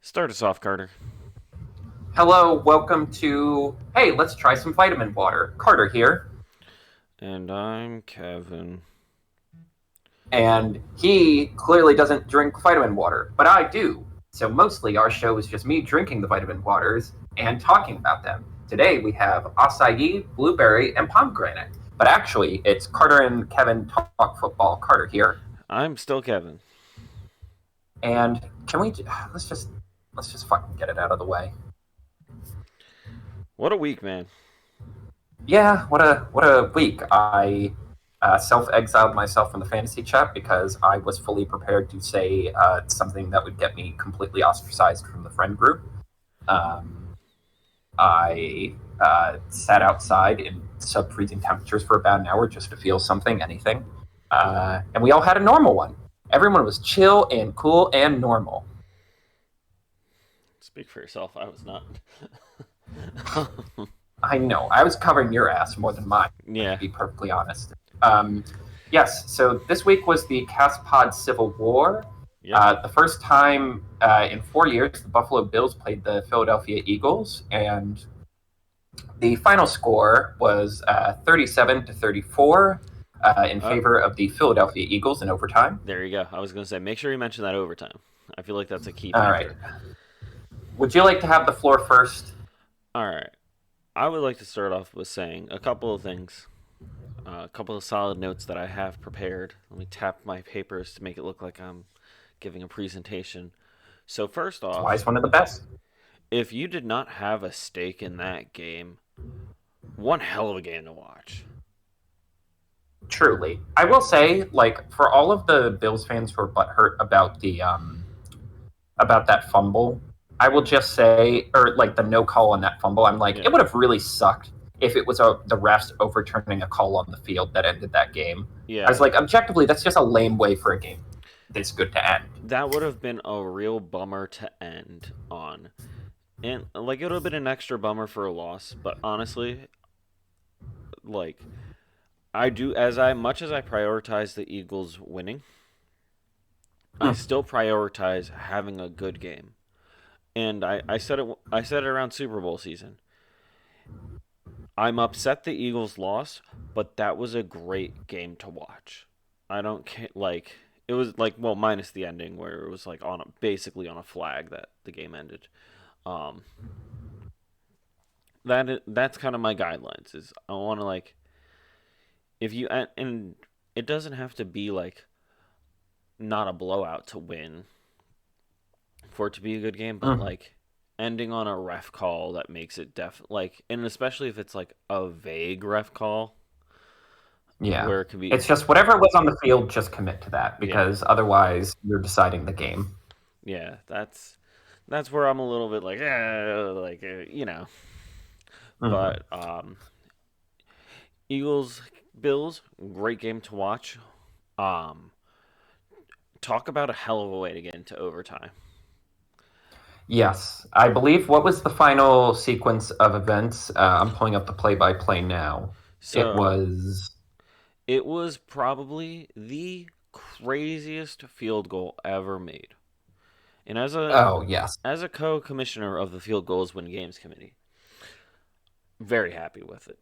Start us off, Carter. Hello, welcome to. Hey, let's try some vitamin water. Carter here, And I'm Kevin. and he clearly doesn't drink vitamin water, but I do. So mostly our show is just me drinking the vitamin waters and talking about them. Today we have acai, blueberry, and pomegranate. But actually, it's Carter and Kevin talk football. Carter here, I'm still Kevin. and can we let's just fucking get it out of the way. What a week, man. Yeah, what a week. I self-exiled myself from the fantasy chat because I was fully prepared to say something that would get me completely ostracized from the friend group. Um, I sat outside in sub-freezing temperatures for about an hour just to feel something, anything, and we all had a normal one. Everyone was chill and cool and normal. Speak for yourself. I was not. I know. I was covering your ass more than mine, to Yeah. be perfectly honest. Um, yes, so this week was the Caspod Civil War. Yep. The first time in 4 years, the Buffalo Bills played the Philadelphia Eagles, and the final score was 37-34 in Uh, favor of the Philadelphia Eagles in overtime. there you go. I was gonna say, make sure you mention that overtime. I feel like that's a key All right. factor. Would you like to have the floor first? All right. I would like to start off with saying a couple of things. A couple of solid notes that I have prepared. Let me tap my papers to make it look like I'm giving a presentation. So first That's why off, it's one of the best. if you did not have a stake in that game, one hell of a game to watch. Truly, I will say, like for all of the Bills fans who are butthurt about that fumble, I will just say, or like the no call on that fumble, I'm like, Yeah. it would have really sucked if it was the refs overturning a call on the field that ended that game. I was Yeah, like, objectively, that's just a lame way for a game this good to end. that would have been a real bummer to end on. And like it would have been an extra bummer for a loss, but honestly, like I do as I much as I prioritize the Eagles winning, I Mm. still prioritize having a good game. And I said it around Super Bowl season. I'm upset the Eagles lost, but that was a great game to watch. I don't care like it was like well minus the ending where it was like on a, basically on a flag that the game ended. Um, that's kind of my guidelines is I want to like if you and it doesn't have to be like not a blowout to win for it to be a good game, but Mm. like ending on a ref call that makes it like and especially if it's like a vague ref call Yeah. where it could be It's just whatever was on the field, just commit to that yeah because otherwise you're deciding the game. yeah that's where I'm a little bit like you know Mm. but Eagles Bills great game to watch um talk about a hell of a way to get into overtime. Yes, I believe what was the final sequence of events? I'm pulling up the play-by-play now. It So was. it was probably the craziest field goal ever made. And Oh, yes. as a co-commissioner of the Field Goals Win Games Committee, very happy with it.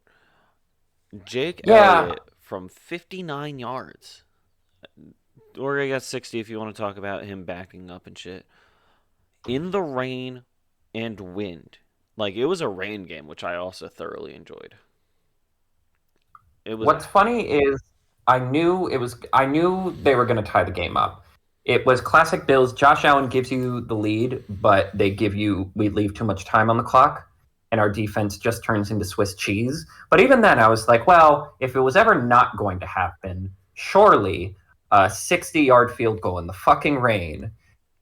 Jake Yeah. Elliott from 59 yards, or I guess 60 if you want to talk about him backing up and shit, in the rain and wind. Like it was a rain game, which I also thoroughly enjoyed. It was What's funny is I knew they were going to tie the game up. It was classic Bills. Josh Allen gives you the lead, but we leave too much time on the clock, and our defense just turns into Swiss cheese. But even then, I was like, well, if it was ever not going to happen, surely a 60-yard field goal in the fucking rain,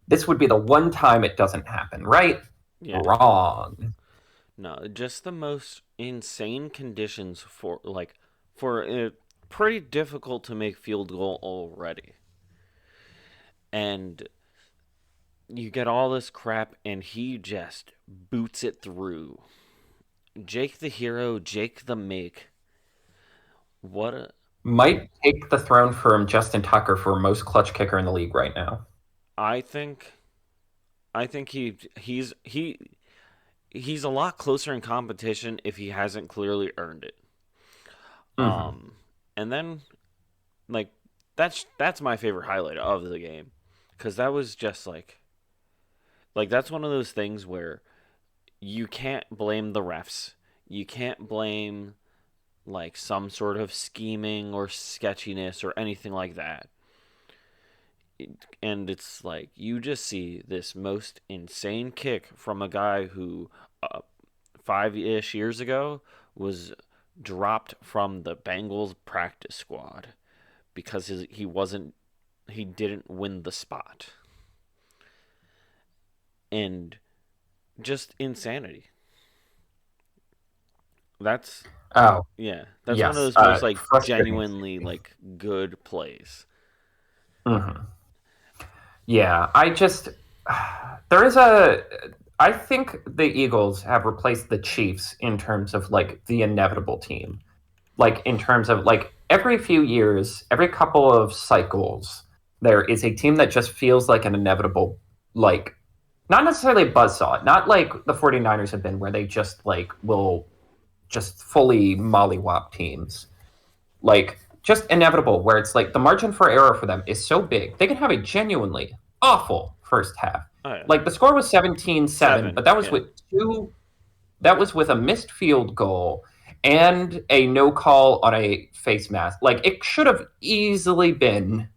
this would be the one time it doesn't happen, right? yeah, Wrong. no, just the most insane conditions for like for it pretty difficult to make field goal already. And you get all this crap and he just boots it through. Jake the hero, Jake the make. What a Might take the throne from Justin Tucker for most clutch kicker in the league right now. I think I think he's a lot closer in competition if he hasn't clearly earned it. Hmm. Um, and then like that's my favorite highlight of the game because that was just like that's one of those things where you can't blame the refs. You can't blame like some sort of scheming or sketchiness or anything like that. And it's like you just see this most insane kick from a guy who 5-ish years ago was dropped from the Bengals practice squad because he didn't win the spot. And just insanity. That's Oh, yeah, that's one of yes. those most like Frustrating to genuinely see. like good plays. Hmm. Yeah, I just there is a I think the Eagles have replaced the Chiefs in terms of like the inevitable team. Like in terms of like every few years, every couple of cycles, there is a team that just feels like an inevitable like not necessarily a buzzsaw, not like the 49ers have been where they just like will just fully mollywop teams. Like just inevitable where it's like the margin for error for them is so big. They can have a genuinely awful first half. Oh yeah, Like the score was 17-7, but 7. that was Yeah, with a missed field goal and a no call on a face mask. Like it should have easily been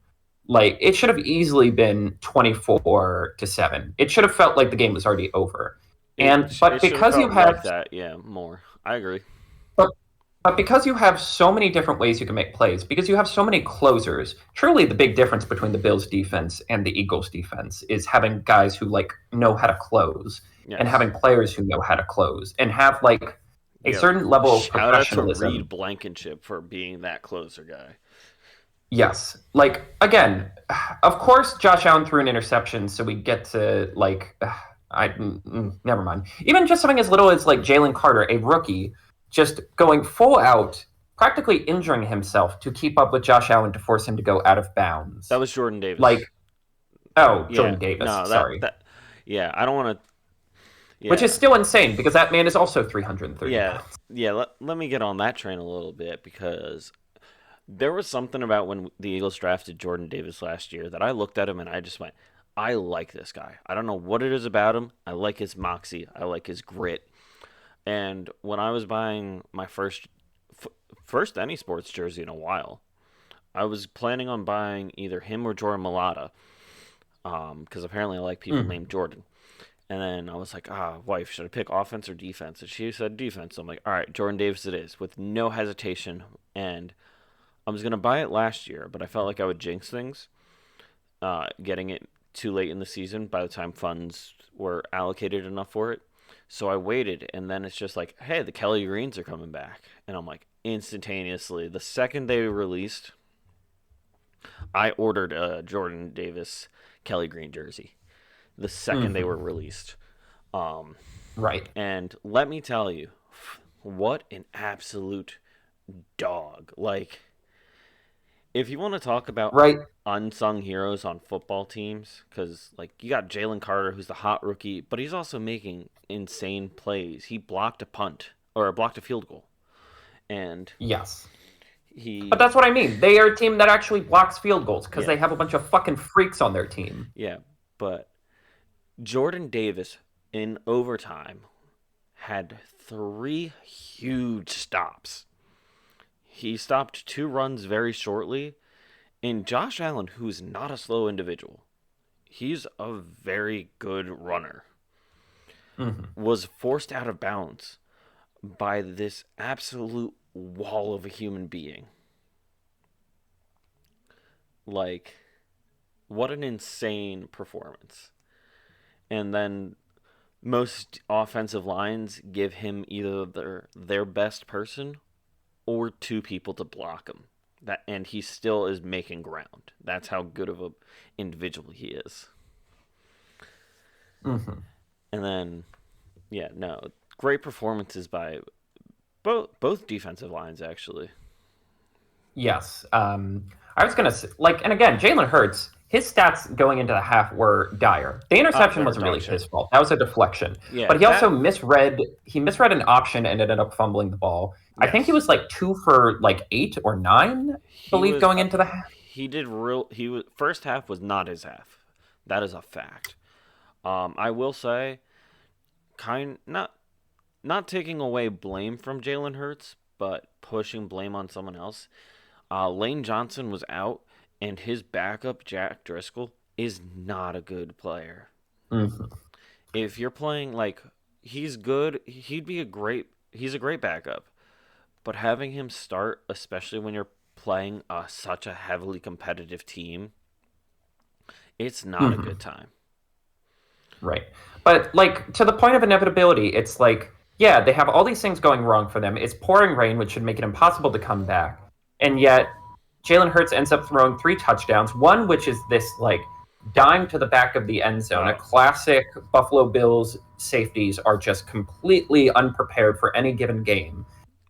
24-7. It should have felt like the game was already over. And it but should have because you felt like have that. Yeah, more. I agree. but but because you have so many different ways you can make plays, because you have so many closers, truly the big difference between the Bills defense and the Eagles defense is having guys who like know how to close and Yes. having players who know how to close and have like a Yeah. certain level of Shout out to Reed professionalism. Blankenship for being that closer guy. Yes. Like again, of course Josh Allen threw an interception, so we get to like never mind. Even just something as little as like Jalen Carter, a rookie, just going full out, practically injuring himself to keep up with Josh Allen to force him to go out of That bounds. was Jordan Like, Davis. oh, Yeah. Jordan Davis, No, sorry. yeah, I don't want to Which yeah. is still insane because that man is also 330 Yeah. pounds. Yeah, let me get on that train a little bit because there was something about when the Eagles drafted Jordan Davis last year that I looked at him and I just went, I like this guy. I don't know what it is about him. I like his moxie. I like his grit. And when I was buying my first any sports jersey in a while, I was planning on buying either him or Jordan Malata, because apparently I like people Mm. named Jordan. And then I was like, wife, should I pick offense or defense? And she said defense. So I'm like, all right, Jordan Davis it is, with no hesitation. And I was gonna buy it last year, but I felt like I would jinx things, getting it too late in the season by the time funds were allocated enough for it. So I waited, and then it's just like, hey, the Kelly Greens are coming back, and I'm like, instantaneously, the second they released, I ordered a Jordan Davis Kelly Green jersey. The second they were Hmm. released, um, Right. and let me tell you, what an absolute dog! Like, if you want to talk about Right. unsung heroes on football teams, because like you got Jalen Carter, who's the hot rookie, but he's also making insane plays. He blocked a punt or blocked a field goal, and Yes. But he, that's what I mean. They are a team that actually blocks field goals because yeah, they have a bunch of fucking freaks on their team. yeah. But Jordan Davis in overtime had 3 huge stops. He stopped 2 runs very shortly, and Josh Allen, who's not a slow individual, he's a very good runner, Hmm. was forced out of bounds by this absolute wall of a human being. Like, what an insane performance. And then most offensive lines give him either their best person or 2 people to block him. That and he still is making ground. That's how good of a individual he is. Hmm. And then yeah, no, great performances by both defensive lines actually. Yes. I was gonna say, like, and again, Jalen Hurts. his stats going into the half were dire. The interception They're wasn't dog really shit. his fault. That was a deflection. Yeah, But he also that misread an option and ended up fumbling the ball. I think he yes. was like 2 for like 8 or 9, I He believe, was going into the half. he did real he was first half was not his half. That is a fact. I will say kind not taking away blame from Jalen Hurts, but pushing blame on someone else. Lane Johnson was out, and his backup Jack Driscoll is not a good player. Mhm. If you're playing like he's good, he's a great backup. But having him start, especially when you're playing such a heavily competitive team, it's not a Mhm. good time. Right. But like to the point of inevitability, it's like, yeah, they have all these things going wrong for them. It's pouring rain, which should make it impossible to come back. And yet Jalen Hurts ends up throwing 3 touchdowns, one which is this like dime to the back of the end zone. A Oh, classic Buffalo Bills safeties are just completely unprepared for any given game.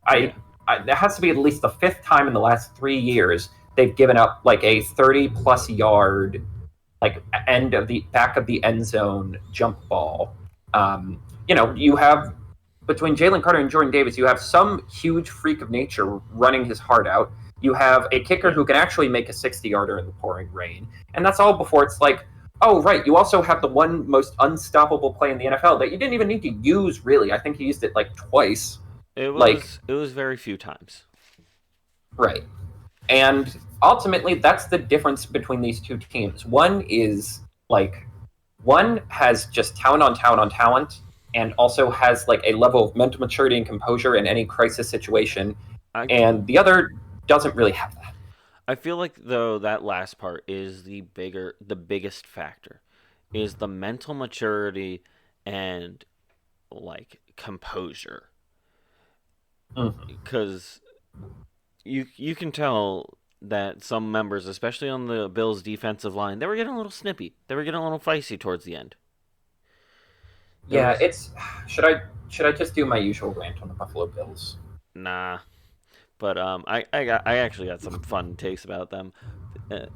I, yeah. that has to be at least the fifth time in the last 3 years they've given up like a 30-plus yard like end of the back of the end zone jump ball. You have between Jalen Carter and Jordan Davis, you have some huge freak of nature running his heart out. You have a kicker Yeah. who can actually make a 60-yarder in the pouring rain, and that's all before it's like, oh right, you also have the one most unstoppable play in the NFL that you didn't even need to use really. I think you used it like twice. Like It was very few times. right. And ultimately, that's the difference between these two teams. One has just talent on talent on talent, and also has like a level of mental maturity and composure in any crisis situation, I and the other doesn't really have that. I feel like though that last part is the biggest factor is the mental maturity and like composure Mm-hmm. because you can tell that some members, especially on the Bills defensive line, they were getting a little snippy. They were getting a little feisty towards the end. There Yeah, was it's should I just do my usual rant on the Buffalo Bills? nah, but I actually got some fun takes about them, uh,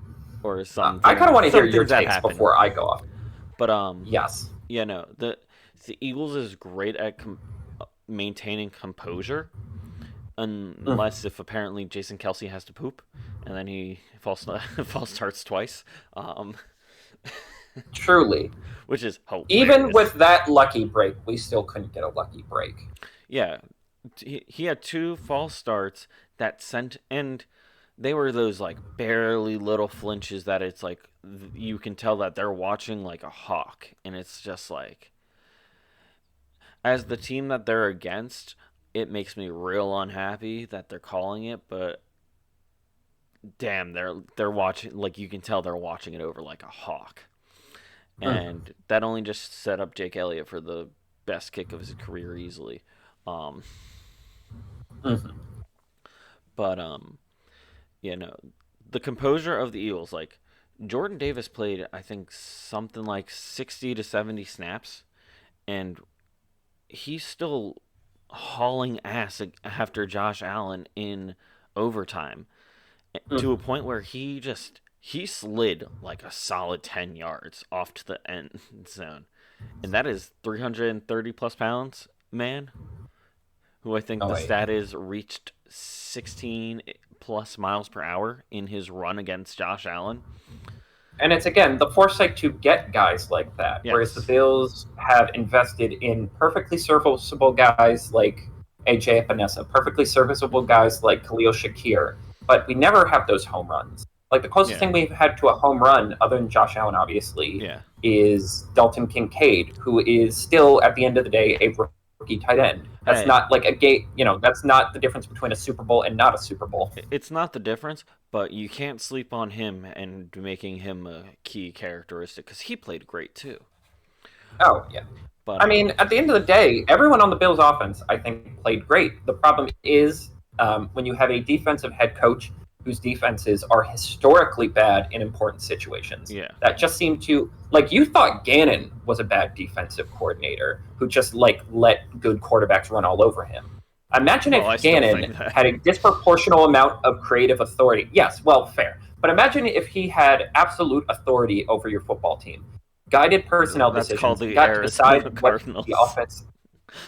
or I kind of want to hear some your things that takes happened. before I go off. But Yes. yeah, no, the Eagles is great at maintaining composure, Mm, unless if apparently Jason Kelsey has to poop, and then he false false starts twice, truly. which is Even hilarious. with that lucky break, we still couldn't get a lucky break. Yeah, he had two false starts that sent, and they were those like barely little flinches that it's like you can tell that they're watching like a hawk, and it's just like as the team that they're against, it makes me real unhappy that they're calling it, but damn, they're watching like you can tell they're watching it over like a hawk. Mm, And that only just set up Jake Elliott for the best kick of his career easily. Um, mhm. but you know, the composure of the Eagles, like Jordan Davis played, I think something like 60 to 70 snaps, and he's still hauling ass after Josh Allen in overtime to a Mhm. point where he slid like a solid 10 yards off to the end zone. And that is 330 plus pounds man, who I think Oh the wait. stat is reached 16 plus miles per hour in his run against Josh Allen. And it's again the foresight to get guys like that, whereas the Yes. Bills have invested in perfectly serviceable guys like AJ Epinesa, perfectly serviceable guys like Khalil Shakir, but we never have those home runs. Like the closest Yeah. thing we've had to a home run, other than Josh Allen, obviously, Yeah. is Dalton Kincaid, who is still at the end of the day a rookie tight end. That's Hey, not like a gate. That's not the difference between a Super Bowl and not a Super Bowl. it's not the difference, but you can't sleep on him and making him a key characteristic because he played great too. Oh yeah. But I mean, at the end of the day, everyone on the Bills' offense, I think, played great. The problem is when you have a defensive head coach whose defenses are historically bad in important situations. yeah. That just seemed to like you thought Gannon was a bad defensive coordinator who just like let good quarterbacks run all over him. Imagine Well, if I still think Gannon that. had a disproportional amount of creative authority. Yes, well, fair. But imagine if he had absolute authority over your football team, guided personnel That's called decisions, the got to decide Arizona what the Cardinals. offense.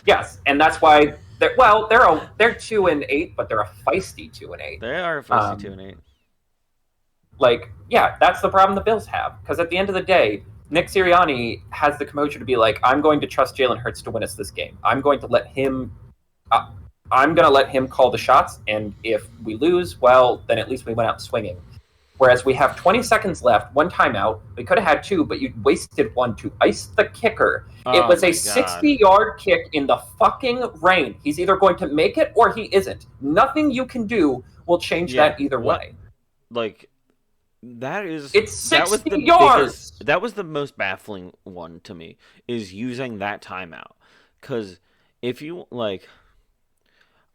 Yes, and that's why they're 2-8, but they're a feisty 2-8. They are a feisty Um, 2-8. yeah, that's the problem the Bills have. Because at the end of the day, Nick Sirianni has the composure to be like, I'm going to trust Jalen Hurts to win us this game. I'm going to let him. Uh, I'm going to let him call the shots, and if we lose, well, then at least we went out swinging. Whereas we have 20 seconds left, one timeout. We could have had two, but you wasted one to ice the kicker. It Oh was a my god. 60-yard kick in the fucking rain. He's either going to make it or he isn't. Nothing you can do will change Yeah. that either What? way. Like that is It's that was 60 the biggest. yards. That was the most baffling one to me is using that timeout. Because if you like,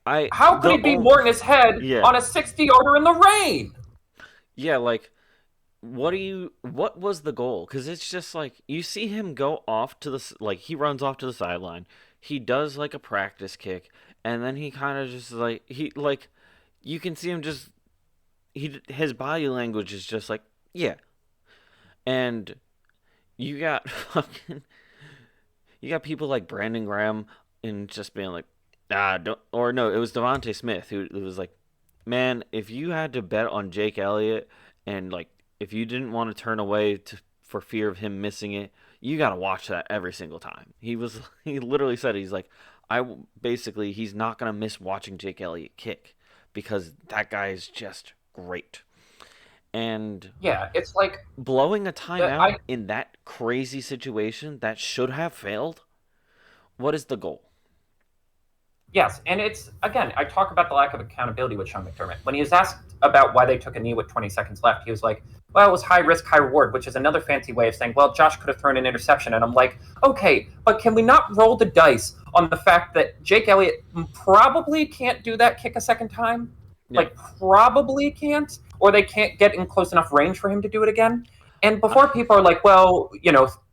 I How could the he be only more in his head yeah on a 60-yarder in the rain? yeah like what was the goal? Because it's just like you see him go off to like he runs off to the sideline. He does like a practice kick, and then he kind of just like he like you can see him just his body language is just like yeah, and you got fucking you got people like Brandon Graham and just being like don't or no it was Devonte Smith who was like man if you had to bet on Jake Elliott and like if you didn't want to turn away for fear of him missing it you got to watch that every single time he literally said he's like basically he's not gonna miss watching Jake Elliott kick because that guy is just great and Yeah, it's like blowing a timeout I in that crazy situation that should have failed, what is the goal? Yes, and it's again, I talk about the lack of accountability with Sean McDermott. When he was asked about why they took a knee with 20 seconds left, he was like, "Well, it was high risk, high reward," which is another fancy way of saying, "Well, Josh could have thrown an interception." And I'm like, "Okay, but can we not roll the dice on the fact that Jake Elliott probably can't do that kick a second time? Yeah, Like, probably can't, or they can't get in close enough range for him to do it again." And I, before people are like, well,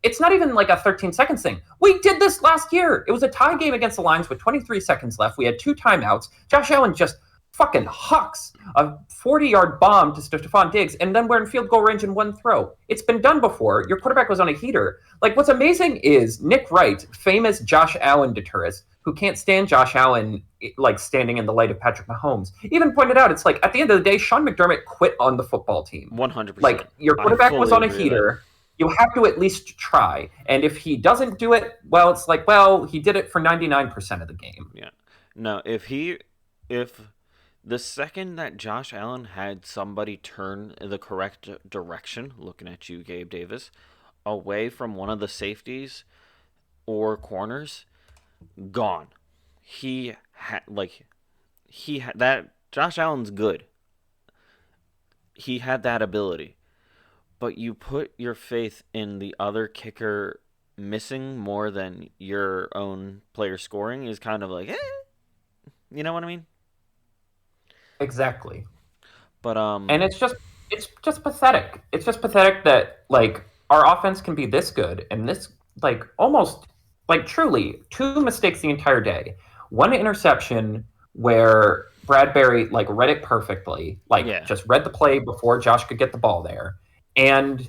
it's not even like a 13 seconds thing. We did this last year. It was a tie game against the Lions with 23 seconds left. We had two timeouts. Josh Allen just fucking hucks a 40-yard bomb to Stephon Diggs, and then we're in field goal range in one throw. It's been done before. Your quarterback was on a heater. Like, what's amazing is Nick Wright, famous Josh Allen deterrist, who can't stand Josh Allen like standing in the light of Patrick Mahomes, even pointed out it's like at the end of the day, Sean McDermott quit on the football team. 100%. Like your I quarterback was fully on a agree with that. heater. You have to at least try. And if he doesn't do it, well, it's like, well, he did it for 99% of the game. Yeah. No, if the second that Josh Allen had somebody turn the correct direction, looking at you, Gabe Davis, away from one of the safeties or corners, gone. He had like he had that Josh Allen's good. He had that ability. But you put your faith in the other kicker missing more than your own player scoring is kind of like, you know what I mean? Exactly. But And it's just pathetic. It's just pathetic that like our offense can be this good and this like almost like truly two mistakes the entire day. One interception where Bradbury like read it perfectly, like yeah, just read the play before Josh could get the ball there, and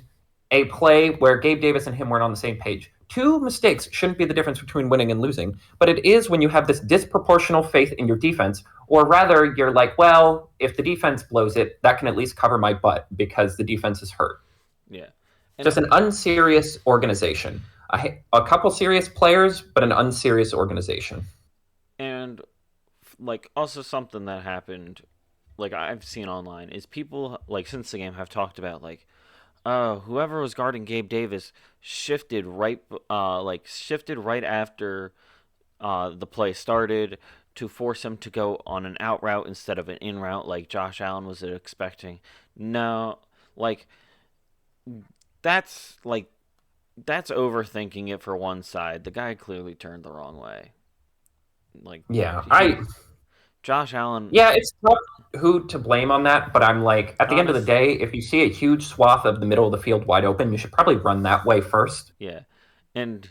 a play where Gabe Davis and him weren't on the same page. Two mistakes shouldn't be the difference between winning and losing, but it is when you have this disproportional faith in your defense, or rather, you're like, well, if the defense blows it, that can at least cover my butt because the defense is hurt. yeah, and Just an unserious organization. A couple serious players, but an unserious organization. and like also something that happened, like I've seen online is people like since the game have talked about like whoever was guarding Gabe Davis shifted right after the play started to force him to go on an out route instead of an in route like Josh Allen was expecting. No, like that's like that's overthinking it for one side. The guy clearly turned the wrong way. Like Yeah, he Josh Allen it's tough who to blame on that, but I'm like, at the end of the honest day, if you see a huge swath of the middle of the field wide open, you should probably run that way first. yeah. And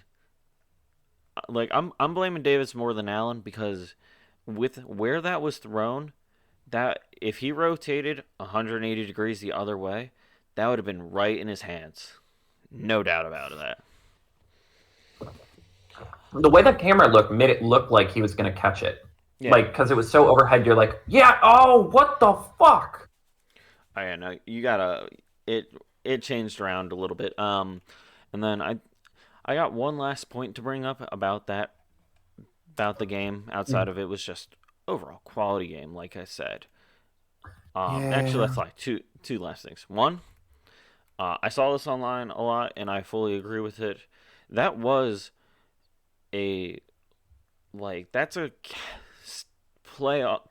like I'm blaming Davis more than Allen because with where that was thrown, That if he rotated 180 degrees the other way, that would have been right in his hands. No doubt about that. The way that camera looked made it look like he was going to catch it. Yeah, Like, because it was so overhead, you're like, yeah, oh, what the fuck? I know you gotta it. It changed around a little bit. And then I got one last point to bring up about the game. Outside of it was just overall quality game, like I said. Actually, Yeah. that's like two last things. One, I saw this online a lot, and I fully agree with it. That was a that's a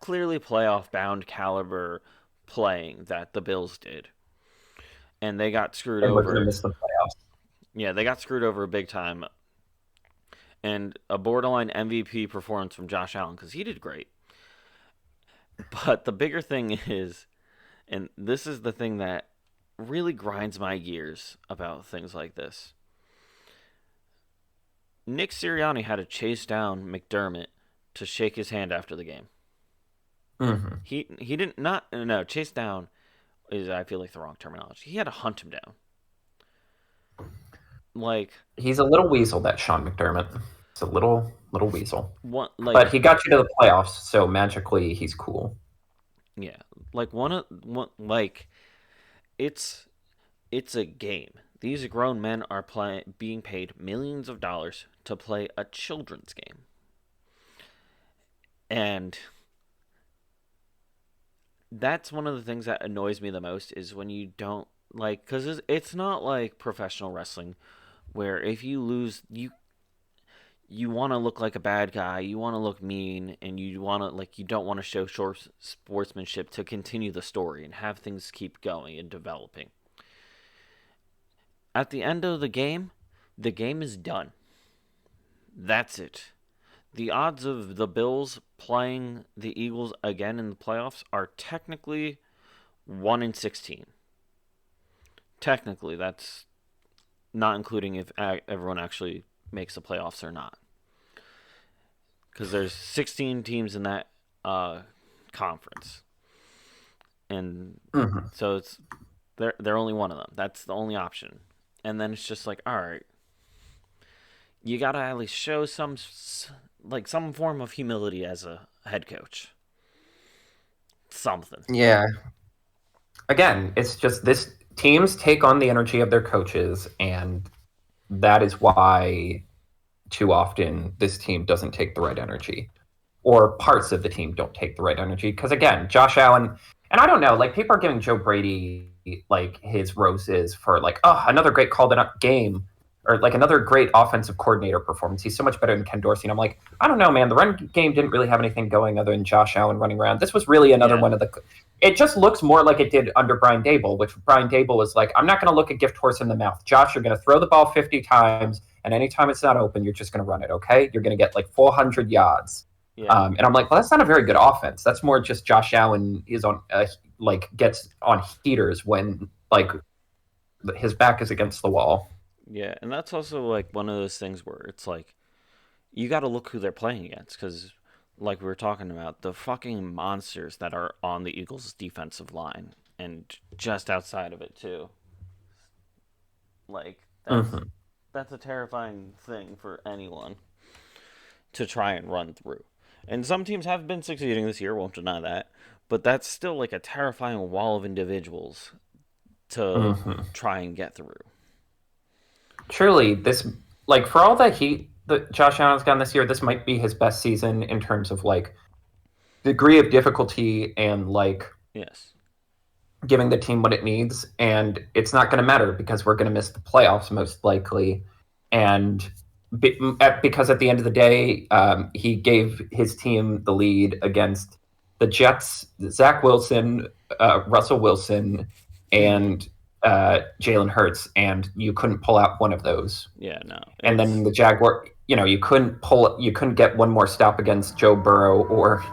clearly playoff bound caliber playing that the Bills did, and they got screwed And we're going to over. miss the playoffs. Yeah, they got screwed over big time, and a borderline MVP performance from Josh Allen because he did great. But the bigger thing is, and this is the thing that really grinds my gears about things like this. Nick Sirianni had to chase down McDermott to shake his hand after the game. Mm-hmm. He didn't not no chase down is I feel like the wrong terminology. He had to hunt him down. Like He's a little weasel, that Sean McDermott. He's a little weasel. one But he got you to the playoffs, so magically he's cool. yeah, it's it's a game. These grown men are being paid millions of dollars to play a children's game. And that's one of the things that annoys me the most is when you don't cuz it's not like professional wrestling where if you lose you want to look like a bad guy, you want to look mean, and you want to you don't want to show short sportsmanship to continue the story and have things keep going and developing. At the end of the game is done. That's it. The odds of the Bills playing the Eagles again in the playoffs are technically 1 in 16. Technically, that's not including if everyone actually makes the playoffs or not. Because there's 16 teams in that conference, and Mm-hmm. so they're only one of them. That's the only option. And then it's just like, all right, you gotta at least show some form of humility as a head coach. Something. Yeah. Again, it's just this teams take on the energy of their coaches, and that is why too often this team doesn't take the right energy, or parts of the team don't take the right energy. Because again, Josh Allen, and I don't know, like people are giving Joe Brady like his roses for like, oh, another great called up game, or like another great offensive coordinator performance. He's so much better than Ken Dorsey. And I'm like, I don't know, man. The run game didn't really have anything going other than Josh Allen running around. This was really another Yeah, one of the. It just looks more like it did under Brian Dable, which Brian Dable is like, I'm not going to look a gift horse in the mouth. Josh, you're going to throw the ball 50 times, and anytime it's not open, you're just going to run it. Okay, you're going to get like 400 yards. yeah, And I'm like, well, that's not a very good offense. That's more just Josh Allen is on gets on heaters when like his back is against the wall. yeah. And that's also like one of those things where it's like you got to look who they're playing against because, like we were talking about, the fucking monsters that are on the Eagles' defensive line and just outside of it too. Like Mm-hmm. that's a terrifying thing for anyone to try and run through. And some teams have been succeeding this year, won't deny that. But that's still like a terrifying wall of individuals to Mm-hmm. try and get through. Truly, this like for all the heat that Josh Allen's gotten this year, this might be his best season in terms of like degree of difficulty and like Yes. giving the team what it needs. And it's not going to matter because we're going to miss the playoffs most likely. And because at the end of the day, he gave his team the lead against the Jets, Zach Wilson, Russell Wilson, Mm-hmm. and Jalen Hurts, and you couldn't pull out one of those. Yeah, no. And then It's the Jaguar, you couldn't get one more stop against Joe Burrow or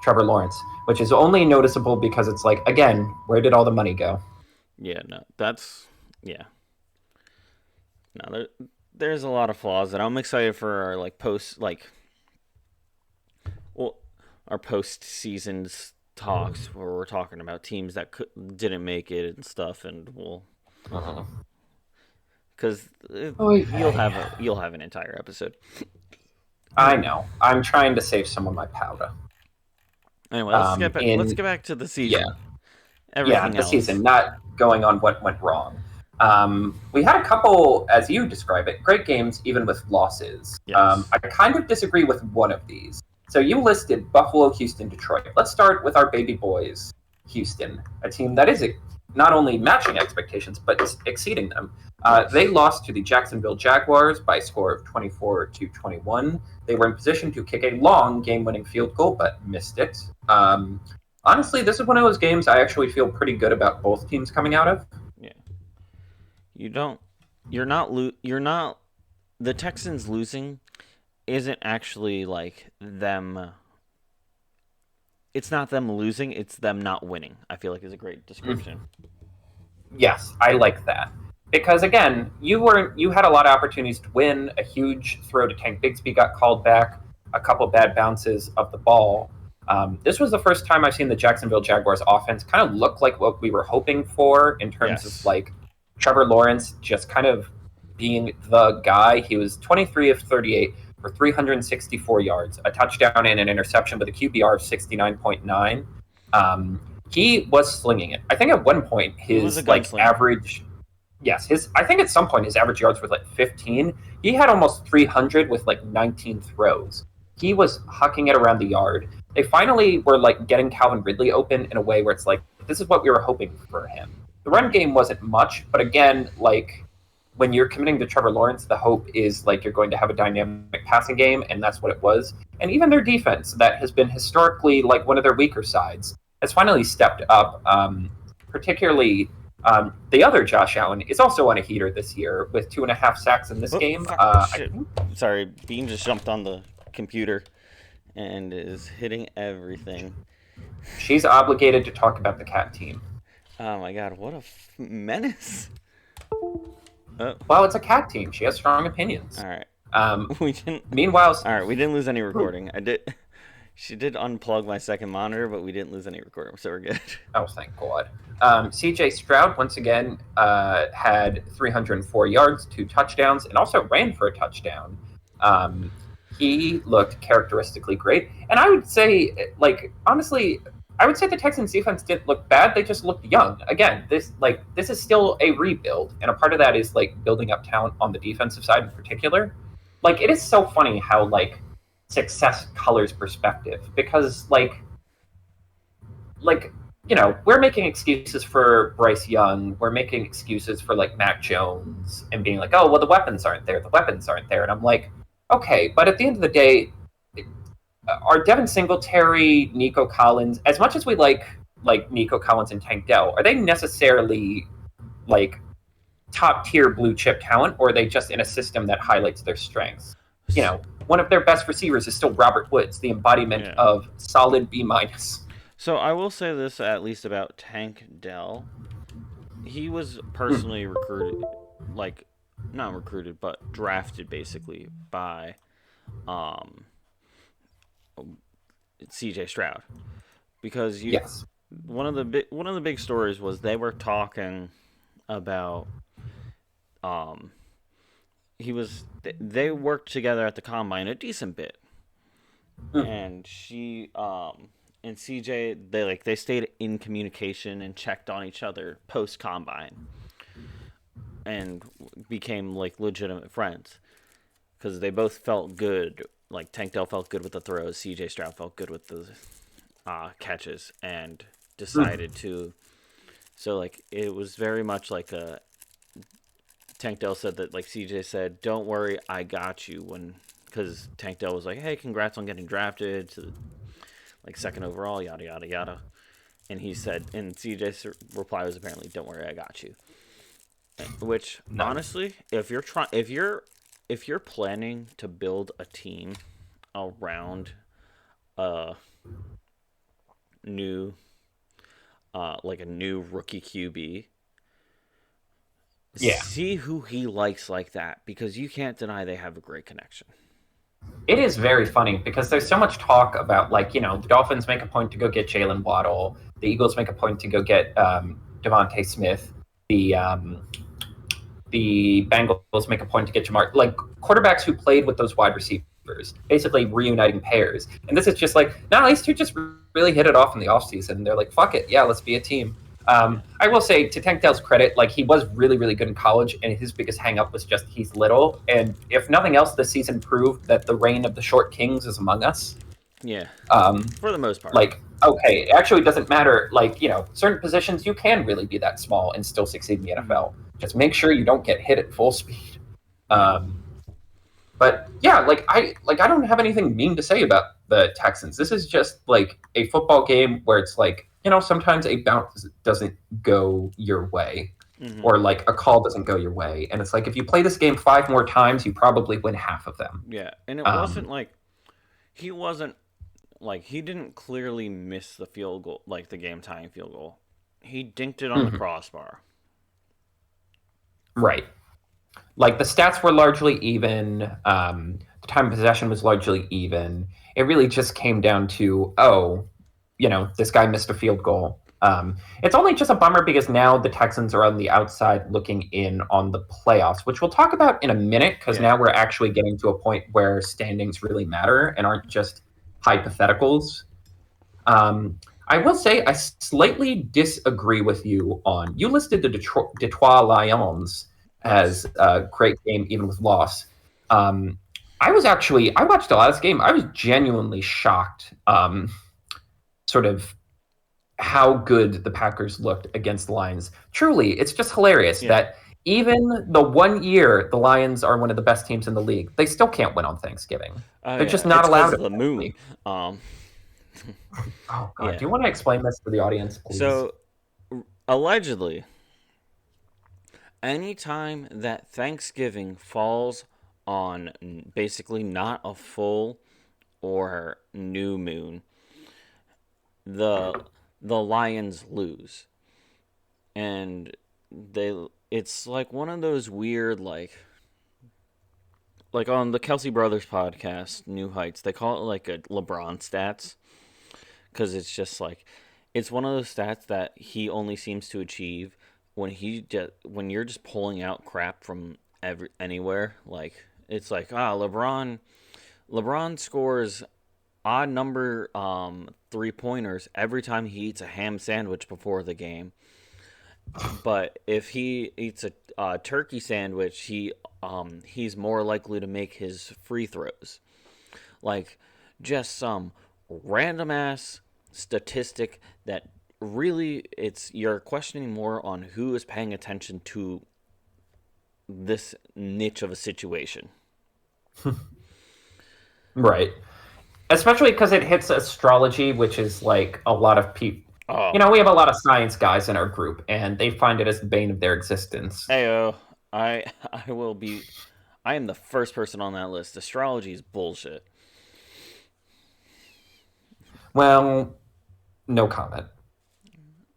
Trevor Lawrence, which is only noticeable because it's like, again, where did all the money go? yeah, no. That's yeah. No, there's a lot of flaws and I'm excited for our post well our post seasons talks where we're talking about teams that didn't make it and stuff, and we'll Uh-huh. because Oy you'll have an entire episode. I know. I'm trying to save some of my powder. Anyway, let's In get back to the Yeah, season. yeah, Everything the else. season, not going on what went wrong. We had a couple, as you describe it, great games, even with losses. Yes. I kind of disagree with one of these. So you listed Buffalo, Houston, Detroit. Let's start with our baby boys, Houston, a team that is not only matching expectations but is exceeding them. They Yes. lost to the Jacksonville Jaguars by a score of 24-21. They were in position to kick a long game-winning field goal, but missed it. Honestly, this is one of those games I actually feel pretty good about both teams coming out of. Yeah. You don't. You're not. The Texans losing isn't actually like them. It's not them losing. It's them not winning. I feel like is a great description. Yes, I like that. Because again, you had a lot of opportunities to win. A huge throw to Tank Bigsby got called back. A couple bad bounces of the ball. This was the first time I've seen the Jacksonville Jaguars offense kind of look like what we were hoping for in terms of Yes. like Trevor Lawrence just kind of being the guy. He was 23 of 38 for 364 yards, a touchdown and an interception with a QBR of 69.9. He was slinging it. I think at one point He was a his like gunslinger. average, yes, his I think at some point his average yards were like 15. He had almost 300 with like 19 throws. He was hucking it around the yard. They finally were like getting Calvin Ridley open in a way where it's like this is what we were hoping for him. The run game wasn't much, but again, like when you're committing to Trevor Lawrence, the hope is like you're going to have a dynamic passing game, and that's what it was. And even their defense, that has been historically like one of their weaker sides, has finally stepped up. Particularly, the other Josh Allen is also on a heater this year with 2.5 sacks in this Oh, game. fuck, I shit. think Sorry, Beam just jumped on the computer and is hitting everything. she's obligated to talk about the cat team. Oh my god, what a menace! Oh, Well, it's a cat team. She has strong opinions. all right. Um, We didn't. meanwhile, All right, we didn't lose any recording. I did. She did unplug my second monitor, but we didn't lose any recording, so we're good. oh, thank God. CJ Stroud, once again, had 304 yards, 2 touchdowns, and also ran for a touchdown. Um, he looked characteristically great. And I would say, like, honestly, I would say the Texans defense didn't look bad. They just looked young. Again, this is still a rebuild. And a part of that is, like, building up talent on the defensive side in particular. Like, it is so funny how, like, success colors perspective. Because, like we're making excuses for Bryce Young. We're making excuses for like Mac Jones and being like, oh well, the weapons aren't there. The weapons aren't there. And I'm like, okay, but at the end of the day, are Devin Singletary, Nico Collins, as much as we like Nico Collins and Tank Dell, are they necessarily like top tier blue chip talent, or are they just in a system that highlights their strengths? One of their best receivers is still Robert Woods, the embodiment Yeah. of solid B minus. So I will say this at least about Tank Dell. He was personally recruited, like not recruited, but drafted basically by um, C.J. Stroud because you Yes. one of the big stories was they were talking about um, they worked together at the combine a decent bit, and and CJ they stayed in communication and checked on each other post combine and became like legitimate friends because they both felt good. Like Tank Dell felt good with the throws, CJ Stroud felt good with the catches, and decided to. So like it was very much like a Tank Dell said that like CJ said, "Don't worry, I got you." When because Tank Dell was like, "Hey, congrats on getting drafted to like second overall, yada yada yada," and he said, and CJ's reply was apparently, "Don't worry, I got you." Which Nice. honestly, if you're planning to build a team around a new like a new rookie QB, Yeah. see who he likes like that because you can't deny they have a great connection. It is very funny because there's so much talk about, like, the Dolphins make a point to go get Jalen Waddle, the Eagles make a point to go get Devontae Smith, the the Bengals make a point to get Jamar, like quarterbacks who played with those wide receivers, basically reuniting pairs. And this is just like, no, these two just really hit it off in the offseason. They're like, fuck it, yeah, let's be a team. I will say, to Tank Dell's credit, like, he was really, really good in college, and his biggest hang-up was just he's little. And if nothing else, this season proved that the reign of the short kings is among us. Yeah, Um, for the most part. like, okay, it actually doesn't matter. Like, certain positions you can really be that small and still succeed in the NFL. Just make sure you don't get hit at full speed. But yeah, I don't have anything mean to say about the Texans. This is just like a football game where it's like, sometimes a bounce doesn't go your way, or like a call doesn't go your way, and it's like, if you play this game 5 more times, you probably win half of them. Yeah, and it wasn't like he wasn't like he didn't clearly miss the field goal, like the game tying field goal. He dinked it on the crossbar. Right. Like, the stats were largely even. The time of possession was largely even. It really just came down to, this guy missed a field goal. It's only just a bummer because now the Texans are on the outside looking in on the playoffs, which we'll talk about in a minute, because now we're actually getting to a point where standings really matter and aren't just hypotheticals. I will say I slightly disagree with you on. You listed the Detroit Lions as a great game, even with loss. I watched a lot of this game. I was genuinely shocked, sort of how good the Packers looked against the Lions. Truly, it's just hilarious that even the 1 year the Lions are one of the best teams in the league, they still can't win on Thanksgiving. They're just not allowed to. The moon. Oh God! Do you want to explain this to the audience, please? So, allegedly, anytime that Thanksgiving falls on basically not a full or new moon, the Lions lose, and it's like one of those weird, like on the Kelsey Brothers podcast, New Heights, they call it like a LeBron stats, because it's just like, it's one of those stats that he only seems to achieve when you're just pulling out crap from anywhere. Like, it's like, LeBron scores odd number 3-pointers every time he eats a ham sandwich before the game. But if he eats a turkey sandwich, he's more likely to make his free throws. Like, just some random ass statistic that really, you're questioning more on who is paying attention to this niche of a situation. Right. Especially because it hits astrology, which is like a lot of people. We have a lot of science guys in our group, and they find it as the bane of their existence. Heyo, I am the first person on that list. Astrology is bullshit. Well, no comment.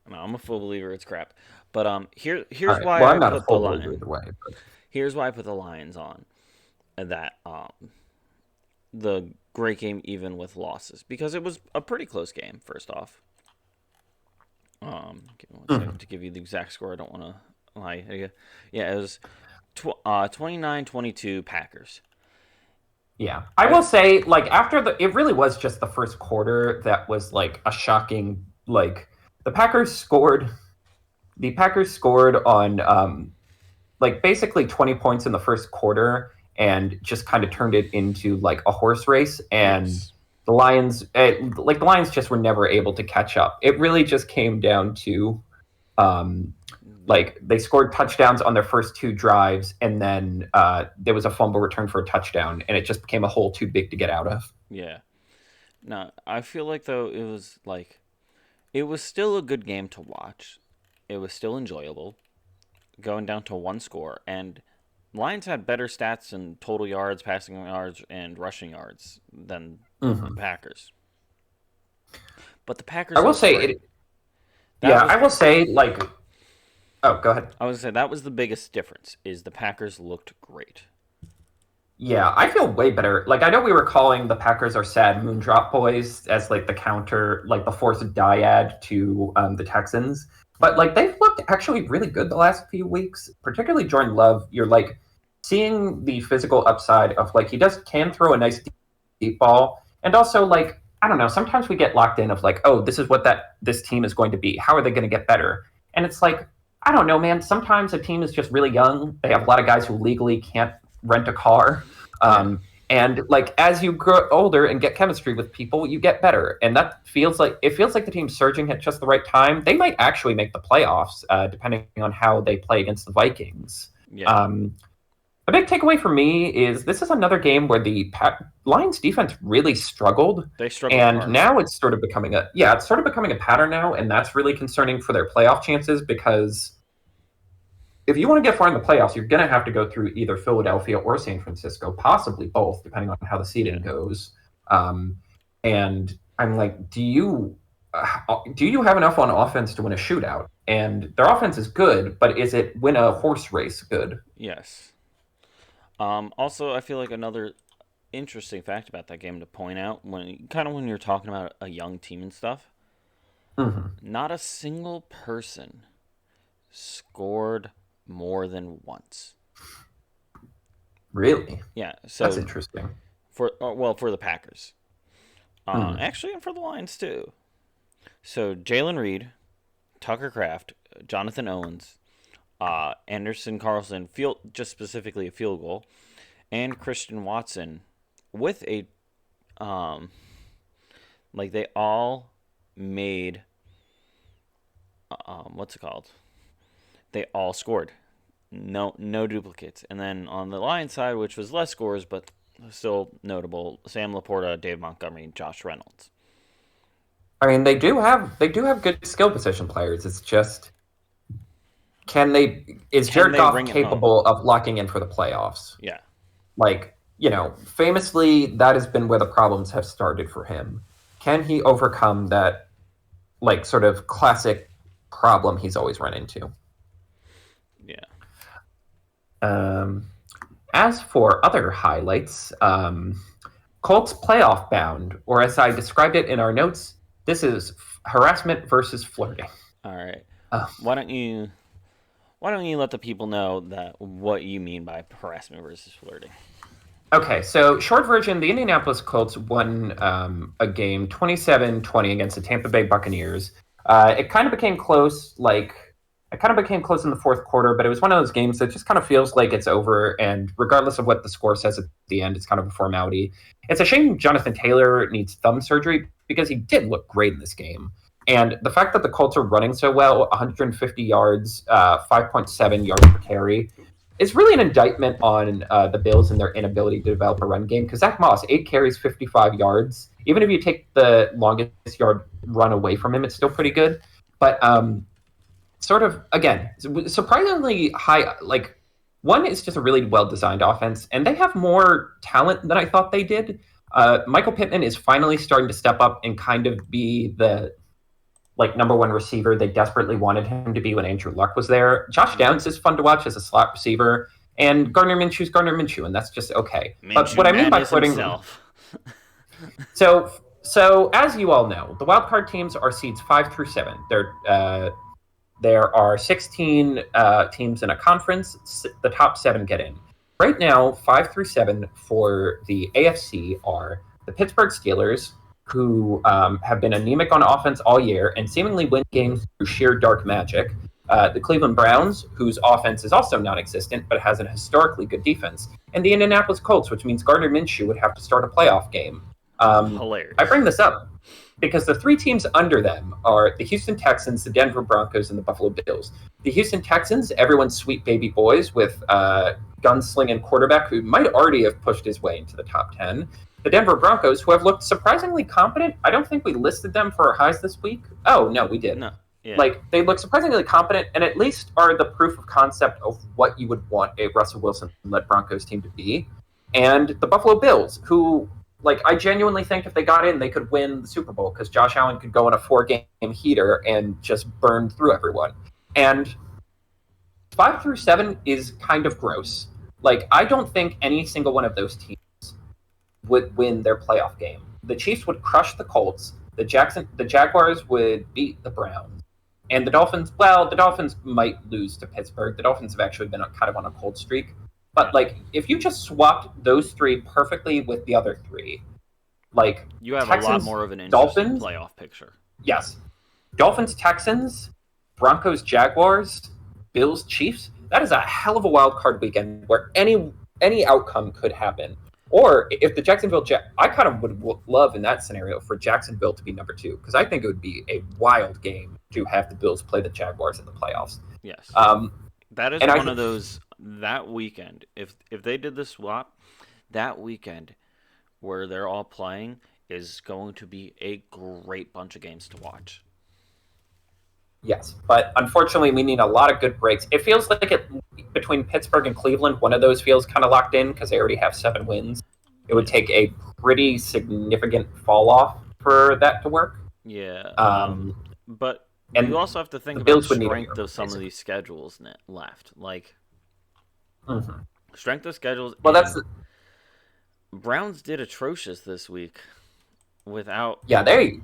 No, I'm a full believer it's crap. But here's right. why I'm not I a put full the believer Lions. either way. But... Here's why I put the Lions on that the great game even with losses, because it was a pretty close game. First off, give me 1 second to give you the exact score. I don't want to lie. Yeah, it was 29-22 Packers. Yeah, I will say, like, it really was just the first quarter that was like a shocking. Like, the Packers scored on like basically 20 points in the first quarter, and just kind of turned it into like a horse race. And the Lions, the Lions just were never able to catch up. It really just came down to, like, they scored touchdowns on their first 2 drives, and then there was a fumble return for a touchdown, and it just became a hole too big to get out of. Yeah. No, I feel like, though, it was still a good game to watch. It was still enjoyable, going down to 1 score, and Lions had better stats in total yards, passing yards, and rushing yards than the Packers. But the Packers, I will say, I will say, like, oh, go ahead. I was going to say, that was the biggest difference, is the Packers looked great. Yeah, I feel way better. Like, I know we were calling the Packers our sad Moondrop Boys as like the counter, like the fourth dyad to the Texans, but like they've looked actually really good the last few weeks. Particularly Jordan Love, you're like seeing the physical upside of like he does can throw a nice deep ball, and also like I don't know. Sometimes we get locked in of like, oh, this is what this team is going to be. How are they going to get better? And it's like I don't know, man. Sometimes a team is just really young. They have a lot of guys who legally can't rent a car. Yeah. And like as you grow older and get chemistry with people, you get better. And that feels like the team's surging at just the right time. They might actually make the playoffs, depending on how they play against the Vikings. Yeah. A big takeaway for me is this is another game where the Lions defense really struggled. They struggled And hard. now it's sort of becoming a pattern now, and that's really concerning for their playoff chances because if you want to get far in the playoffs, you're going to have to go through either Philadelphia or San Francisco, possibly both, depending on how the seeding goes. And I'm like, do you have enough on offense to win a shootout? And their offense is good, but is it win a horse race good? Yes. Also, I feel like another interesting fact about that game to point out when you're talking about a young team and stuff, Mm-hmm. not a single person scored more than once. Really? Yeah, That's so interesting. for the Packers, Mm. actually, and for the Lions too. So Jalen Reed, Tucker Kraft, Jonathan Owens, Anderson Carlson, just specifically a field goal, and Christian Watson with a um, like they all made what's it called? They all scored. No duplicates. And then on the Lions side, which was less scores but still notable, Sam Laporta, Dave Montgomery, and Josh Reynolds. I mean, they do have good skill position players. It's just is Can Jared they Goff bring it home? capable of locking in for the playoffs? Yeah. Like, famously, that has been where the problems have started for him. Can he overcome that, like, sort of classic problem he's always run into? Yeah. As for other highlights, Colts playoff bound, or as I described it in our notes, this is harassment versus flirting. All right. Uh, Why don't you let the people know that what you mean by harassment versus flirting? Okay, so short version, the Indianapolis Colts won a game 27-20 against the Tampa Bay Buccaneers. It kind of became close, in the fourth quarter, but it was one of those games that just kind of feels like it's over, and regardless of what the score says at the end, it's kind of a formality. It's a shame Jonathan Taylor needs thumb surgery because he did look great in this game. And the fact that the Colts are running so well, 150 yards, 5.7 yards per carry, is really an indictment on the Bills and their inability to develop a run game. Because Zach Moss, 8 carries, 55 yards. Even if you take the longest yard run away from him, it's still pretty good. But sort of, again, surprisingly high. Like, one is just a really well-designed offense, and they have more talent than I thought they did. Michael Pittman is finally starting to step up and kind of be the number one receiver they desperately wanted him to be when Andrew Luck was there. Josh Downs is fun to watch as a slot receiver, and Gardner Minshew's Gardner Minshew, and that's just okay. But what I mean by flirting, so as you all know, the wildcard teams are seeds 5 through 7. There are 16 teams in a conference. The top 7 get in. Right now, 5 through 7 for the AFC are the Pittsburgh Steelers, who have been anemic on offense all year and seemingly win games through sheer dark magic. The Cleveland Browns, whose offense is also non-existent but has a historically good defense. And the Indianapolis Colts, which means Gardner Minshew would have to start a playoff game. Hilarious. I bring this up because the 3 teams under them are the Houston Texans, the Denver Broncos, and the Buffalo Bills. The Houston Texans, everyone's sweet baby boys with gunslinging quarterback who might already have pushed his way into the top 10. The Denver Broncos, who have looked surprisingly competent. I don't think we listed them for our highs this week. Oh, no, we did. No. Yeah. They look surprisingly competent and at least are the proof of concept of what you would want a Russell Wilson-led Broncos team to be. And the Buffalo Bills, who, I genuinely think if they got in, they could win the Super Bowl because Josh Allen could go on a 4-game heater and just burn through everyone. And 5 through 7 is kind of gross. Like, I don't think any single one of those teams would win their playoff game. The Chiefs would crush the Colts. The Jaguars would beat the Browns, and the Dolphins. Well, the Dolphins might lose to Pittsburgh. The Dolphins have actually been kind of on a cold streak. But like, if you just swapped those three perfectly with the other three, like You have Texans, a lot more of an interesting Dolphins, playoff picture. yes, Dolphins, Texans, Broncos, Jaguars, Bills, Chiefs. That is a hell of a wild card weekend where any outcome could happen. Or if the I kind of would love in that scenario for Jacksonville to be number 2 because I think it would be a wild game to have the Bills play the Jaguars in the playoffs. Yes. Um, That is and one of those that weekend. If they did the swap, that weekend where they're all playing is going to be a great bunch of games to watch. Yes, but unfortunately, we need a lot of good breaks. It feels like between Pittsburgh and Cleveland, one of those feels kind of locked in because they already have 7 wins. It would take a pretty significant fall off for that to work. Yeah. But and you also have to think the about Bills the would need a strength hero, of some of basically. these schedules left. Like, Mm-hmm. strength of schedules. Well, that's Browns did atrocious this week without. the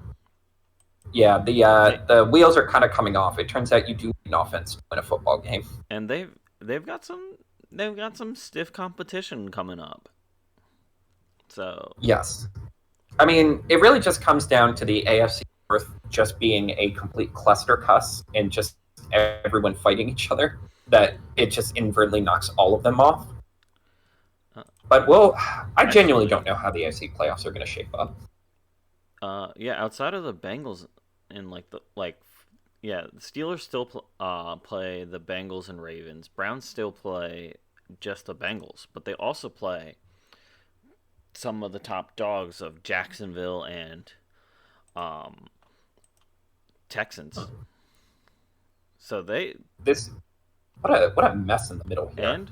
wheels are kind of coming off. It turns out you do need an offense to win a football game. And they've got some stiff competition coming up. So Yes, I mean it really just comes down to the AFC North just being a complete cluster cuss and just everyone fighting each other. That it just inadvertently knocks all of them off. But I genuinely don't know how the AFC playoffs are going to shape up. Yeah, outside of the Bengals and the Steelers still play the Bengals and Ravens. Browns still play just the Bengals, but they also play some of the top dogs of Jacksonville and Texans. So what a mess in the middle here. And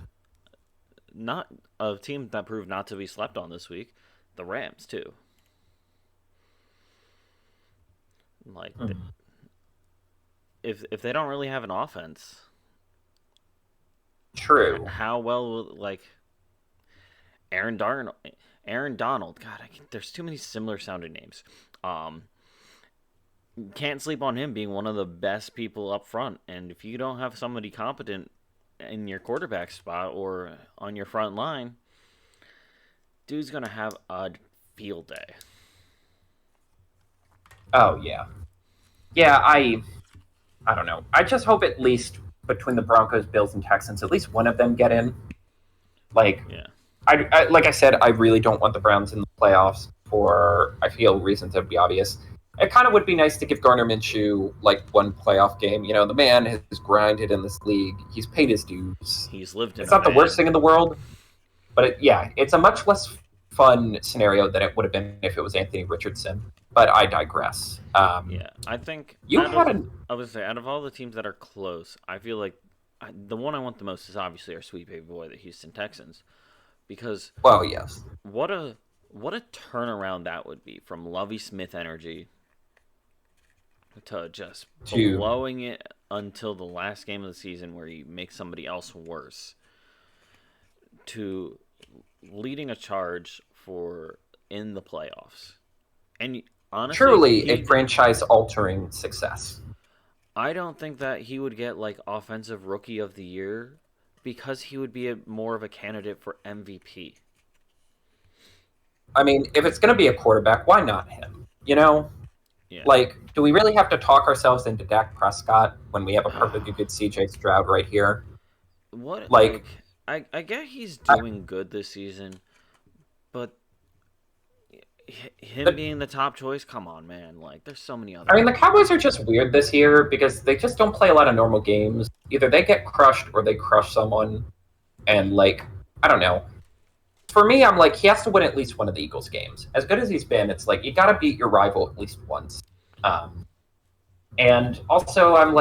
not a team that proved not to be slept on this week, the Rams too. If they don't really have an offense, true. How well will Aaron Donald? God, there's too many similar sounding names. Can't sleep on him being one of the best people up front. And if you don't have somebody competent in your quarterback spot or on your front line, dude's gonna have a field day. Oh yeah. I don't know. I just hope at least between the Broncos, Bills, and Texans, at least one of them get in. Like I said, I really don't want the Browns in the playoffs for I feel reasons that would be obvious. It kind of would be nice to give Gardner Minshew one playoff game. You know, the man has grinded in this league. He's paid his dues. He's lived. It's not the worst thing in the world, but it's a much less fun scenario than it would have been if it was Anthony Richardson. But I digress. I think I would say out of all the teams that are close, I feel like the one I want the most is obviously our sweet baby boy, the Houston Texans, because yes, what a turnaround that would be from Lovie Smith energy to just blowing it until the last game of the season where he makes somebody else worse to leading a charge for in the playoffs. And honestly, truly a franchise-altering success. I don't think that he would get offensive rookie of the year because he would be more of a candidate for MVP. I mean, if it's going to be a quarterback, why not him? You know? Yeah. Do we really have to talk ourselves into Dak Prescott when we have a perfectly good CJ Stroud right here? What? I get he's doing good this season, but him being the top choice, come on, man. There's so many other. I mean, the Cowboys are just weird this year because they just don't play a lot of normal games. Either they get crushed or they crush someone. And, I don't know. For me, I'm he has to win at least one of the Eagles games. As good as he's been, it's you got to beat your rival at least once. And also, I'm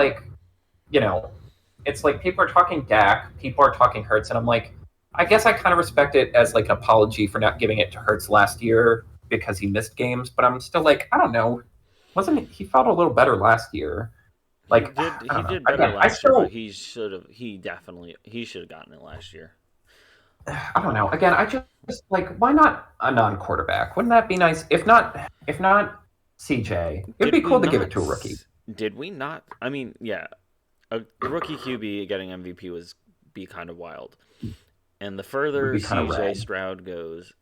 it's people are talking Dak, people are talking Hurts, and I'm I guess I kind of respect it as an apology for not giving it to Hurts last year because he missed games, but I'm still I don't know. He felt a little better last year? He did better last year, but he should have gotten it last year. I don't know. Again, I just like why not a non-quarterback? Wouldn't that be nice? If not CJ, it'd Did be we cool to give it not? to a rookie. Did we not? I mean, yeah, a rookie QB getting MVP was be kind of wild. And the It would further be kind of CJ rad. Stroud goes,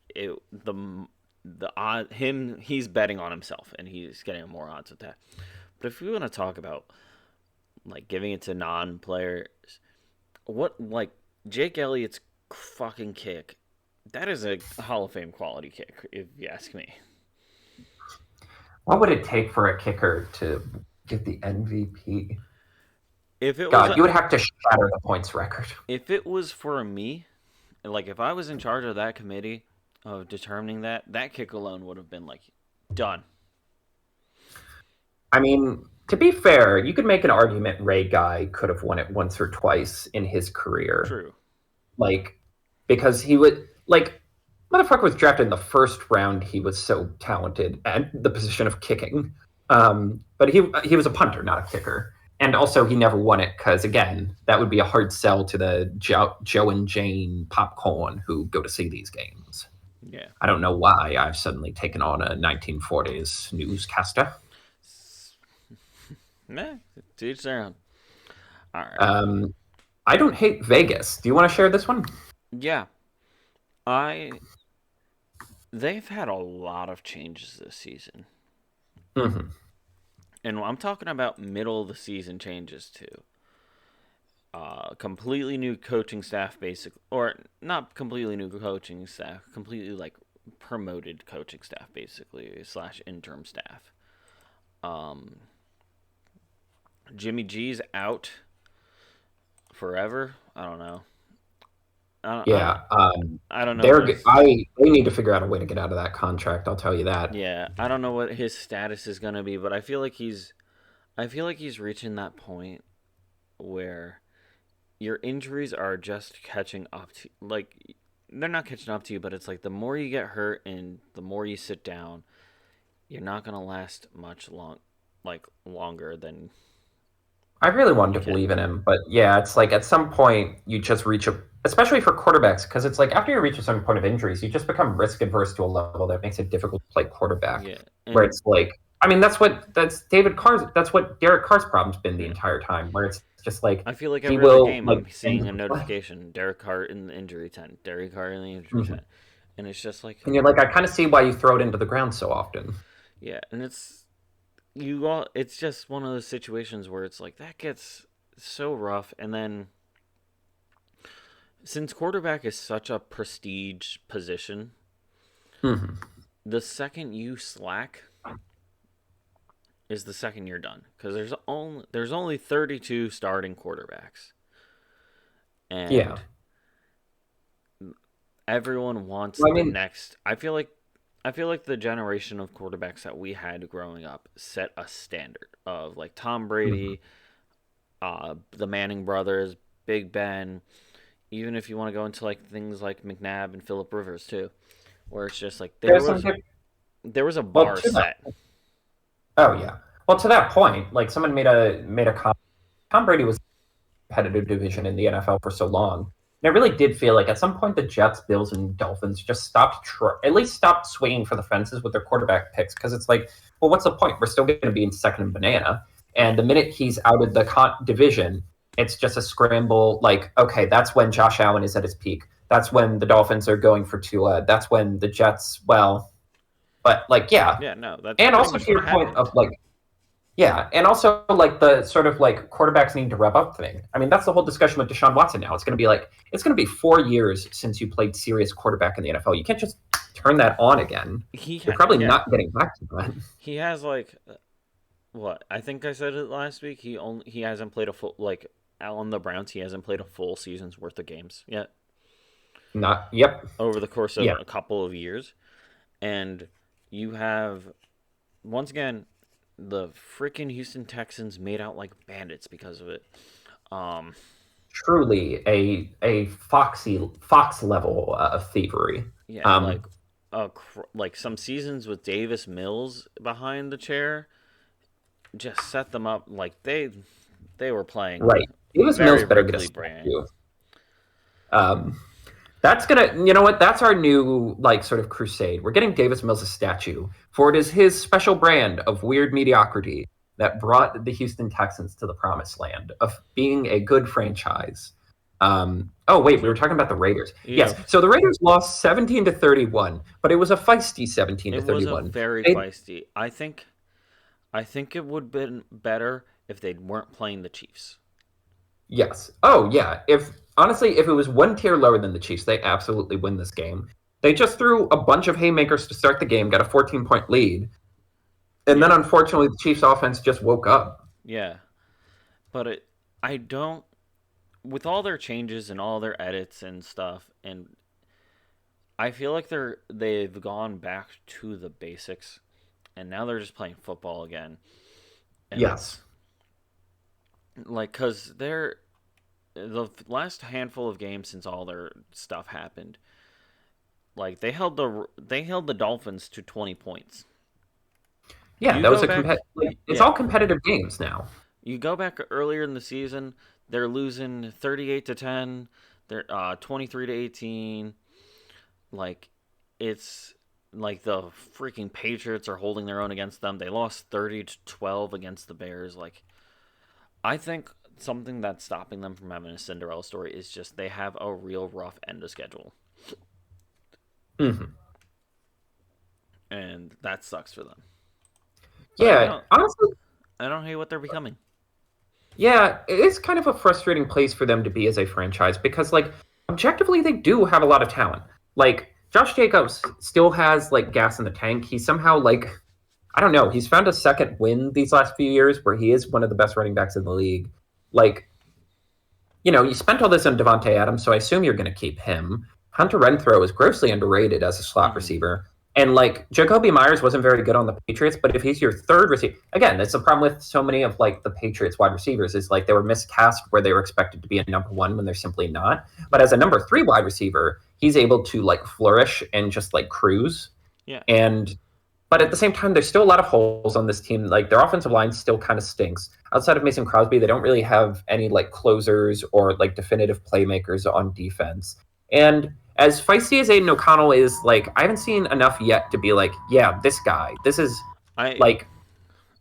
the odd him he's betting on himself and he's getting more odds with that. But if we want to talk about like giving it to non-players, what like Jake Elliott's fucking kick, that is a Hall of Fame quality kick if you ask me. What would it take for a kicker to get the MVP? If it was God, you would have to shatter the points record. if it was for me, like if I was in charge of that committee of determining that, that kick alone would have been like done. I mean, to be fair, you could make an argument Ray Guy could have won it once or twice in his career. True. Like, because he would, like, motherfucker was drafted in the first round. He was so talented at the position of kicking. But he was a punter, not a kicker. And also, he never won it because, again, that would be a hard sell to the Joe and Jane popcorn who go to see these games. Yeah. I don't know why I've suddenly taken on a 1940s newscaster. Meh. To each their own. All right. Um, I don't hate Vegas. Do you want to share this one? Yeah. I. They've had a lot of changes this season, Mm-hmm. and I'm talking about middle of the season changes too. Completely new coaching staff, basically, or not completely new coaching staff, completely like promoted coaching staff, basically slash interim staff. Um, Jimmy G's out forever. I don't know. Yeah, I don't know what his, they need to figure out a way to get out of that contract. I'll tell you that. yeah, I don't know what his status is gonna be, but I feel like he's reaching that point where your injuries are just catching up to like they're not catching up to you, but it's like the more you get hurt and the more you sit down, you're not gonna last much longer than I really wanted you to can. believe in him, but yeah, it's like at some point you just reach a, especially for quarterbacks, because it's like after you reach a certain point of injuries, you just become risk adverse to a level that makes it difficult to play quarterback. Yeah, Where and it's like, I mean, that's what Derek Carr's problem's been the yeah, entire time. Where it's just like I feel like he every other will game like I'm end seeing a the play. notification: Derek Carr in the injury tent, Derek Carr in the injury Mhm. tent, and it's just like And you're like, I kind of see why you throw it into the ground so often. yeah, and you all it's just one of those situations where it's like that gets so rough, and then since quarterback is such a prestige position, Hmm. the second you slack is the second you're done because there's only 32 starting quarterbacks, Yeah. and everyone wants Well, I the mean, next. I feel like the generation of quarterbacks that we had growing up set a standard of like Tom mhm. Brady, the Manning brothers, Big Ben. Even if you want to go into like things like McNabb and Philip Rivers too, where it's just like There's some good. there was a Well, bar to that. set. Oh yeah. Well, to that point, like someone made a comment. Tom Brady was competitive division in the NFL for so long. And I really did feel like at some point the Jets, Bills, and Dolphins just at least stopped swinging for the fences with their quarterback picks because it's like, well, what's the point? We're still going to be in second and banana. Yeah, And the minute he's out of the division, it's just a scramble. Like, okay, that's when Josh Allen is at his peak. That's when the Dolphins are going for Tua. That's when the Jets, well, but like, yeah. yeah, no, that's And pretty also much to what your point of happened. like, yeah, and also like the sort of like quarterbacks need to rev up thing. I mean, that's the whole discussion with Deshaun Watson now. It's going to be 4 years since you played serious quarterback in the NFL. You can't just turn that on again. You're probably Yeah, not getting back to that. he has like what I think I said it last week. He hasn't played a full like on the Browns. He hasn't played a full season's worth of games yet Not. Yep. over the course of Yeah. a couple of years, and you have once again the freaking Houston Texans made out like bandits because of it. Um, Truly a fox level of thievery. yeah, Um. like some seasons with Davis Mills behind the chair just set them up like they were playing Right. Davis Mills very better get a Ripley step brand. too. Um. That's gonna, you know what? That's our new like sort of crusade. We're getting Davis Mills a statue, for it is his special brand of weird mediocrity that brought the Houston Texans to the promised land of being a good franchise. Oh wait, we were talking about the Raiders. Yeah, Yes, so the Raiders lost 17-31, but it was a feisty 17 it to was a 31. very They, feisty. I think it would have been better if they weren't playing the Chiefs. yes. Oh yeah. If honestly, if it was one tier lower than the Chiefs, they absolutely win this game. They just threw a bunch of haymakers to start the game, got a 14-point lead, and then Yeah, unfortunately the Chiefs offense just woke up. yeah. But I don't, with all their changes and all their edits and stuff, and I feel like they've gone back to the basics, and now they're just playing football again, and Yes. it's like because they're the last handful of games since all their stuff happened. Like they held the Dolphins to 20 points. Yeah, You that was go a back, it's yeah. all competitive games now. You go back earlier in the season, they're losing 38-10. They're 23-18. Like it's like the freaking Patriots are holding their own against them. They lost 30-12 against the Bears. Like I think something that's stopping them from having a Cinderella story is just they have a real rough end of schedule, Hmm. and that sucks for them. But I Yeah, don't honestly, I don't hate what they're becoming. yeah, it is kind of a frustrating place for them to be as a franchise because, like, objectively, they do have a lot of talent. Like, Josh Jacobs still has like gas in the tank. He's somehow like, I don't know, he's found a second win these last few years where he is one of the best running backs in the league. Like, you spent all this on Devonte Adams, so I assume you're going to keep him. Hunter Renfrow is grossly underrated as a slot Hmm. receiver. And like Jacoby Myers wasn't very good on the Patriots, but if he's your third receiver, again, that's the problem with so many of like the Patriots wide receivers is like they were miscast where they were expected to be a number one when they're simply not. But as a number three wide receiver, he's able to like flourish and just like cruise. Yeah, And but at the same time, there's still a lot of holes on this team. Like their offensive line still kind of stinks. Outside of Mason Crosby, they don't really have any like closers or like definitive playmakers on defense. And as feisty as Aiden O'Connell is, like I haven't seen enough yet to be like, yeah, this guy. This is I like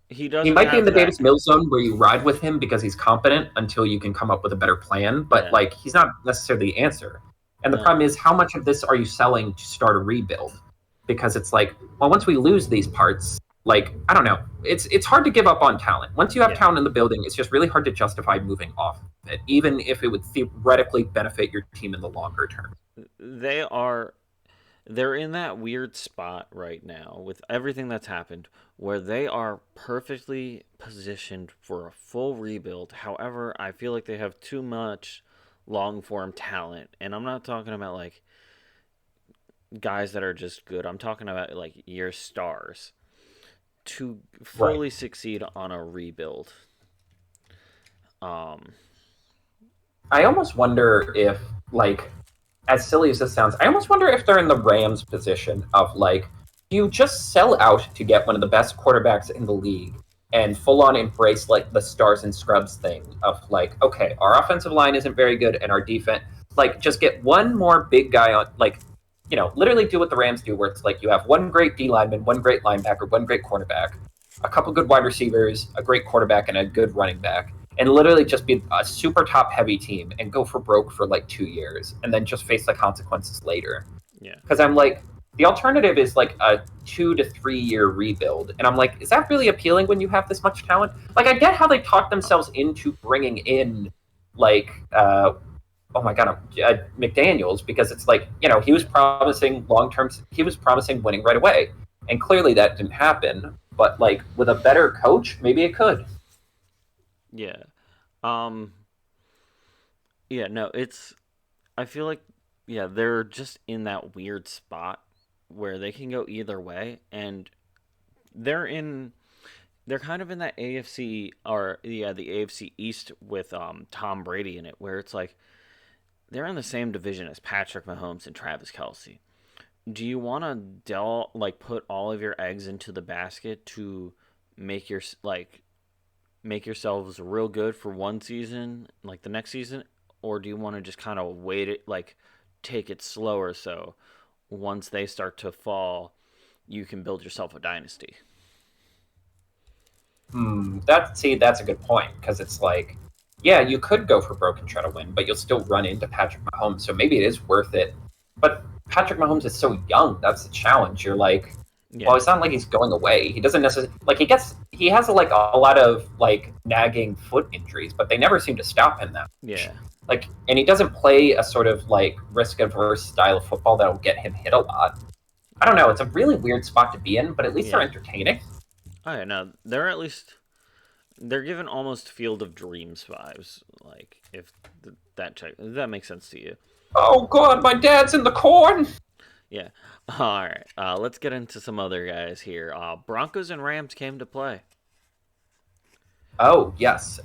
he he doesn't might be in have the that. Davis Mills zone where you ride with him because he's competent until you can come up with a better plan. But Yeah, like he's not necessarily the answer. And the no, problem is, how much of this are you selling to start a rebuild? Because it's like, well, once we lose these parts, like I don't know, it's hard to give up on talent. Once you have yeah. talent in the building, it's just really hard to justify moving off of it, even if it would theoretically benefit your team in the longer term. They are they're in that weird spot right now with everything that's happened where they are perfectly positioned for a full rebuild. However, I feel like they have too much long form talent. And I'm not talking about like guys that are just good. I'm talking about like your stars to Right. fully succeed on a rebuild. Um I almost wonder if, like, as silly as this sounds, I almost wonder if they're in the Rams position of like, you just sell out to get one of the best quarterbacks in the league and full on embrace like the stars and scrubs thing of like, okay, our offensive line isn't very good and our defense, like, just get one more big guy on, like, literally do what the Rams do, where it's like you have one great D lineman, one great linebacker, one great cornerback, a couple good wide receivers, a great quarterback, and a good running back and literally just be a super top heavy team and go for broke for like 2 years and then just face the consequences later. yeah. Because I'm like, the alternative is like a 2 to 3 year rebuild. And I'm like, is that really appealing when you have this much talent? Like, I get how they talked themselves into bringing in, like, oh my God, McDaniels, because it's like, he was promising long term, he was promising winning right away. And clearly that didn't happen. But like, with a better coach, maybe it could. Yeah. Um yeah, no, it's I feel like yeah, they're just in that weird spot where they can go either way and they're in they're kind of in that AFC or yeah, the AFC East with Tom Brady in it where it's like they're in the same division as Patrick Mahomes and Travis Kelsey. Do you want to put all of your eggs into the basket to make your make yourselves real good for one season, like the next season, or do you want to just kind of wait it, like take it slower so once they start to fall, you can build yourself a dynasty. That's a good point because it's like, yeah, you could go for broke and try to win, but you'll still run into Patrick Mahomes. So maybe it is worth it. But Patrick Mahomes is so young. That's the challenge. You're like, well, Yeah. it's not like he's going away. He doesn't necessarily like he has like a lot of like nagging foot injuries, but they never seem to stop him that much. Yeah. Like, and he doesn't play a sort of like risk averse style of football that'll get him hit a lot. I don't know. It's a really weird spot to be in, but at least they're Yeah. entertaining. Oh yeah, no, they're at least they're given almost Field of Dreams vibes. Like if if that makes sense to you. Oh God, my dad's in the corn. Yeah. All right. Let's get into some other guys here. Broncos and Rams came to play. Oh yes.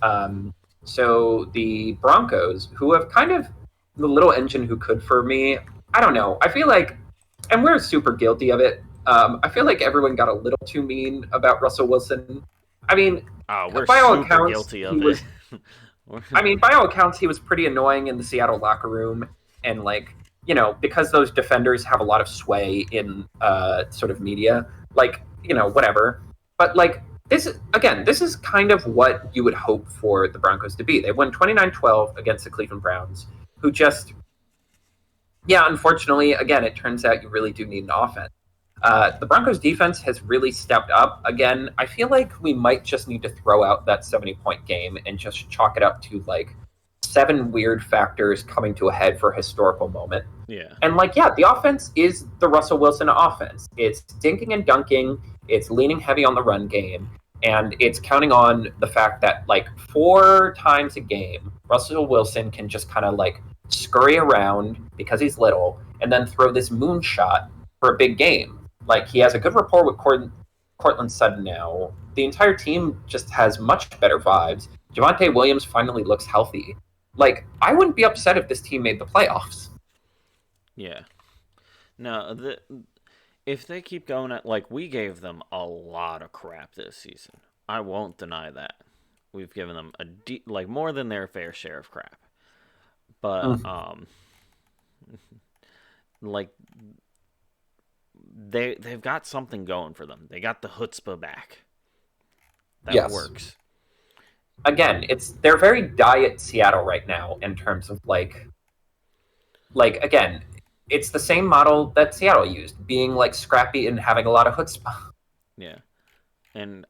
So the Broncos, who have kind of the little engine who could for me. I don't know. I feel like, and we're super guilty of it. I feel like everyone got a little too mean about Russell Wilson. I mean, We're by all super accounts, guilty he of it. was. I mean, by all accounts, he was pretty annoying in the Seattle locker room, and like because those defenders have a lot of sway in sort of media, like whatever. But like this is kind of what you would hope for the Broncos to be. They won 29-12 against the Cleveland Browns, who just unfortunately, again, it turns out you really do need an offense. The Broncos defense has really stepped up. Again, I feel like we might just need to throw out that 70-point game and just chalk it up to like 7 weird factors coming to a head for a historical moment. Yeah. And like, yeah, the offense is the Russell Wilson offense. It's dinking and dunking. It's leaning heavy on the run game. And it's counting on the fact that like 4 times a game, Russell Wilson can just kind of like scurry around because he's little and then throw this moonshot for a big game. Like he has a good rapport with Cortland Sutton now. The entire team just has much better vibes. Javonte Williams finally looks healthy. Like, I wouldn't be upset if this team made the playoffs. Yeah. No, if they keep going at like we gave them a lot of crap this season. I won't deny that. We've given them like more than their fair share of crap. But like they've got something going for them. They got the chutzpah back. That works. Again, they're very diet Seattle right now in terms of like again, it's the same model that Seattle used, being like scrappy and having a lot of chutzpah. Yeah. And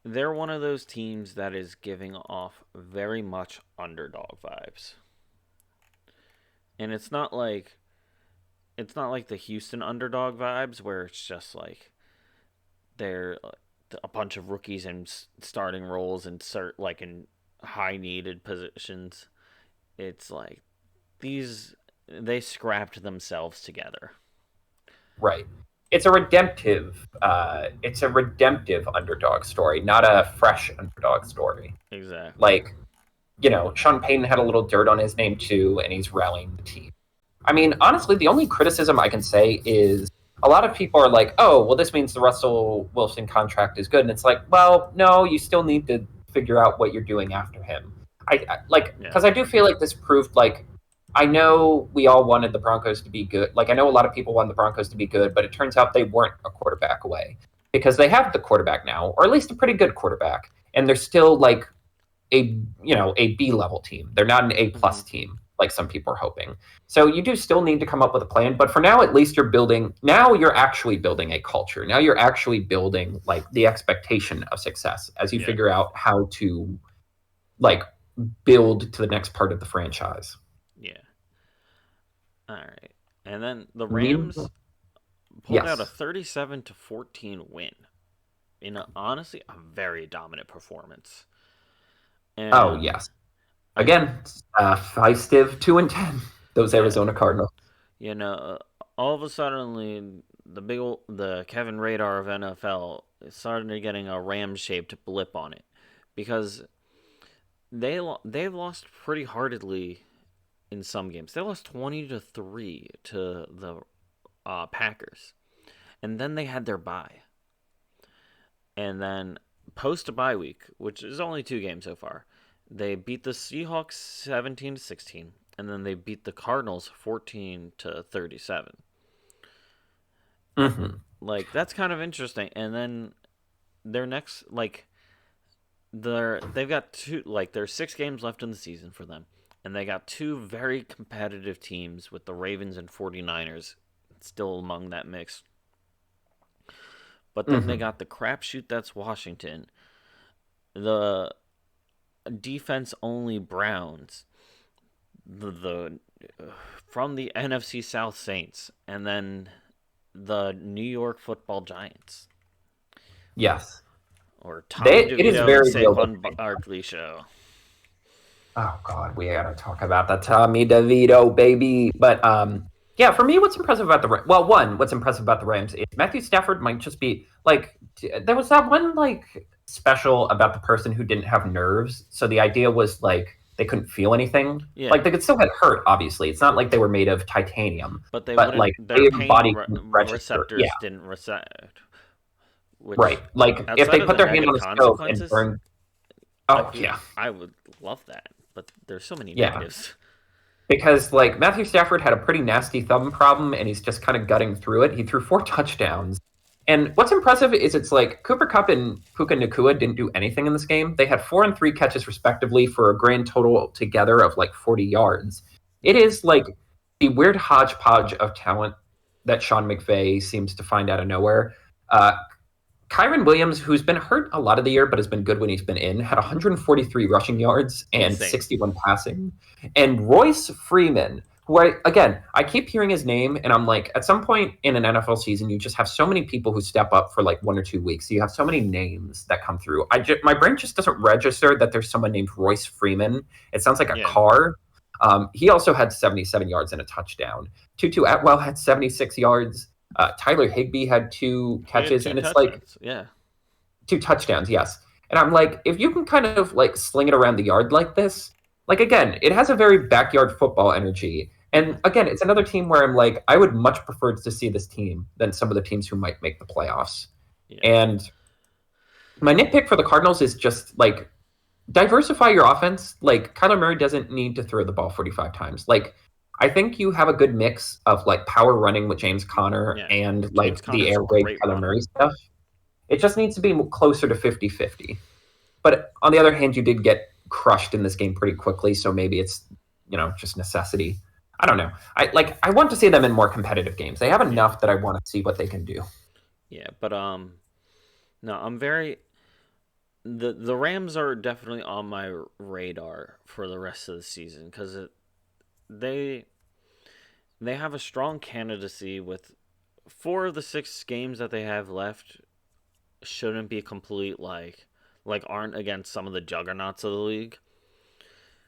they're one of those teams that is giving off very much underdog vibes. And it's not like the Houston underdog vibes where it's just like they're a bunch of rookies in starting roles and like in high needed positions. It's like they scrapped themselves together. Right. It's a redemptive underdog story, not a fresh underdog story. Exactly. Like, Sean Payton had a little dirt on his name too, and he's rallying the team. I mean, honestly, the only criticism I can say is a lot of people are like, oh, well, this means the Russell Wilson contract is good. And it's like, well, no, you still need to figure out what you're doing after him. Because I do feel like this proved, like, I know we all wanted the Broncos to be good. Like, I know a lot of people wanted the Broncos to be good, but it turns out they weren't a quarterback away because they have the quarterback now, or at least a pretty good quarterback. And they're still like a B level team. They're not an A plus team like some people are hoping. So you do still need to come up with a plan. But for now, at least you're actually building a culture. Now you're actually building like the expectation of success as you figure out how to like build to the next part of the franchise. Yeah. All right. And then the Rams pulled out a 37-14 win in honestly a very dominant performance. And oh yes. Again, 5-Stiv 2-10. Those Arizona Cardinals. All of a sudden, the Kevin Radar of NFL started getting a ram-shaped blip on it because they've lost pretty heartedly in some games. They lost 20-3 to the Packers, and then they had their bye, and then post bye week, which is only 2 games so far. They beat the Seahawks 17-16, and then they beat the Cardinals 14-37. Hmm. Like that's kind of interesting. And then their next like they've got two like there's 6 games left in the season for them. And they got two very competitive teams with the Ravens and 49ers still among that mix. But then they Hmm. got the crapshoot that's Washington, the defense only Browns, the from the NFC South Saints, and then the New York Football Giants, Yes. or Tommy It is DeVito and very Saquon realistic. Barkley show. Oh God, we gotta talk about the Tommy DeVito baby. But yeah, for me, what's impressive about what's impressive about the Rams is Matthew Stafford might just be like there was that one like special about the person who didn't have nerves. So the idea was like they couldn't feel anything. Yeah, Like they could still get hurt. Obviously, it's not like they were made of titanium, but they but wouldn't. like Their their pain body can register. Yeah, receptors didn't reset. right. Which, Like if outside they of the put their hand on negative a stove and consequences, burn. I Oh feel yeah, I would love that. But there's so many yeah. negatives. Because like Matthew Stafford had a pretty nasty thumb problem and he's just kind of gutting through it. He threw 4 touchdowns. And what's impressive is it's like Cooper Cup and Puka Nakua didn't do anything in this game. They had 4 and 3 catches respectively for a grand total together of like 40 yards. It is like the weird hodgepodge of talent that Sean McVay seems to find out of nowhere. Uh, Kyron Williams, who's been hurt a lot of the year but has been good when he's been in, had 143 rushing yards and Insane. 61 passing. And Royce Freeman, who I keep hearing his name, and I'm like, at some point in an NFL season, you just have so many people who step up for like 1 or 2 weeks. So you have so many names that come through. My brain just doesn't register that there's someone named Royce Freeman. It sounds like a Yeah, car. He also had 77 yards and a touchdown. Tutu Atwell had 76 yards. Tyler Higbee had two he had catches, two and it's like touchdowns. Yeah, 2 touchdowns, yes. And I'm like, if you can kind of like sling it around the yard like this, like again, it has a very backyard football energy. yeah, And again, it's another team where I'm like, I would much prefer to see this team than some of the teams who might make the playoffs. yeah. And my nitpick for the Cardinals is just like diversify your offense. Like Kyler Murray doesn't need to throw the ball 45 times. Like I think you have a good mix of like power running with James Conner Yeah. and James like the Conner's a air raid great Kyler runner. Murray stuff. It just needs to be closer to 50-50. But on the other hand, you did get crushed in this game pretty quickly, so maybe it's, just necessity. I don't know. I want to see them in more competitive games. They have Yeah, enough that I want to see what they can do. yeah. But no, I'm very the Rams are definitely on my radar for the rest of the season because they they have a strong candidacy with 4 of the 6 games that they have left shouldn't be complete like aren't against some of the juggernauts of the league.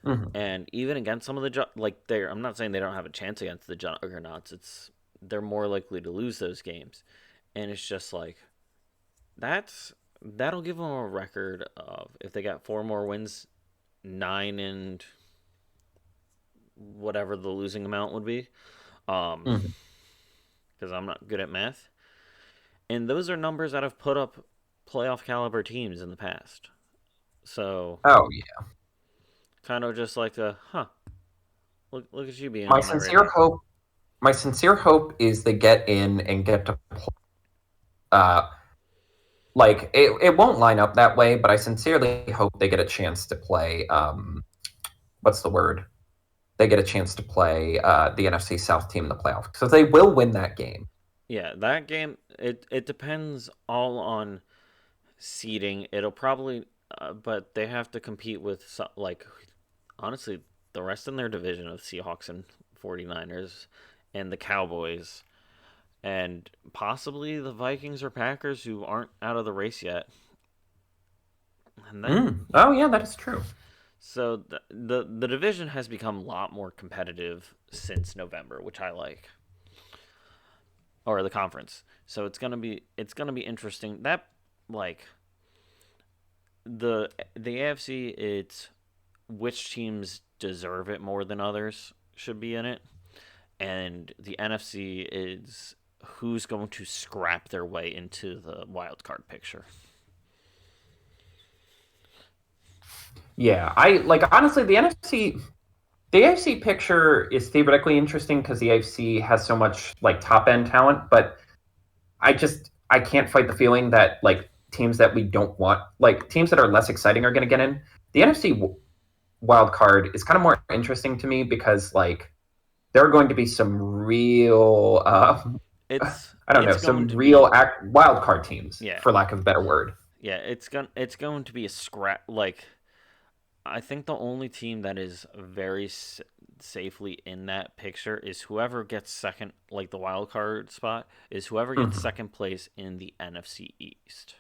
Hmm. And even against some of the like they're I'm not saying they don't have a chance against the juggernauts. It's they're more likely to lose those games. And it's just like that'll give them a record of if they got 4 more wins, 9 and whatever the losing amount would be. Um Hmm. because I'm not good at math. And those are numbers that have put up playoff caliber teams in the past. So Oh yeah. kind of just like look at you being My on my sincere radar. hope. My sincere hope is they get in and get to. Uh, like it won't line up that way, but I sincerely hope they get a chance to play. What's the word? They get a chance to play the NFC South team in the playoffs because they will win that game. Yeah, that game it depends all on seeding. It'll probably but they have to compete with like honestly the rest in their division of Seahawks and 49ers and the Cowboys and possibly the Vikings or Packers who aren't out of the race yet. And then Mm. Oh yeah, that is true. so the division has become a lot more competitive since November, which I like. Or the conference. So it's gonna be interesting. That like the AFC, it's which teams deserve it more than others should be in it, and the NFC is who's going to scrap their way into the wild card picture. Yeah, I like honestly the NFC. the AFC picture is theoretically interesting because the AFC has so much like top end talent, but I can't fight the feeling that like teams that we don't want, like teams that are less exciting, are going to get in. The NFC wild card is kind of more interesting to me because like there are going to be some real It's I don't know, it's going some to real be wild card teams, yeah, for lack of a better word. yeah. It's going to be a scrap. Like I think the only team that is very safely in that picture is whoever gets second, like the wild card spot, is whoever gets Mhm. second place in the NFC East.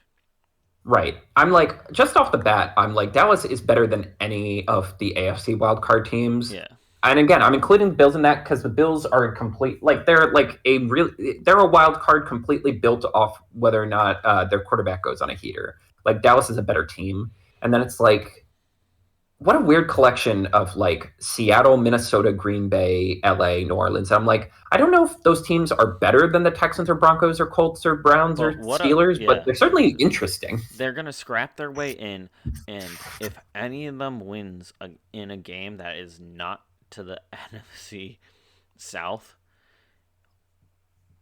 Right. I'm like, just off the bat, I'm like, Dallas is better than any of the AFC wildcard teams. Yeah, And again, I'm including the Bills in that because the Bills are a complete, like, they're a wild card completely built off whether or not their quarterback goes on a heater. Like, Dallas is a better team. And then it's like, what a weird collection of like Seattle, Minnesota, Green Bay, LA, New Orleans. I'm like, I don't know if those teams are better than the Texans or Broncos or Colts or Browns or but Steelers, but they're certainly interesting. they're gonna scrap their way in, and if any of them wins in a game that is not to the NFC South,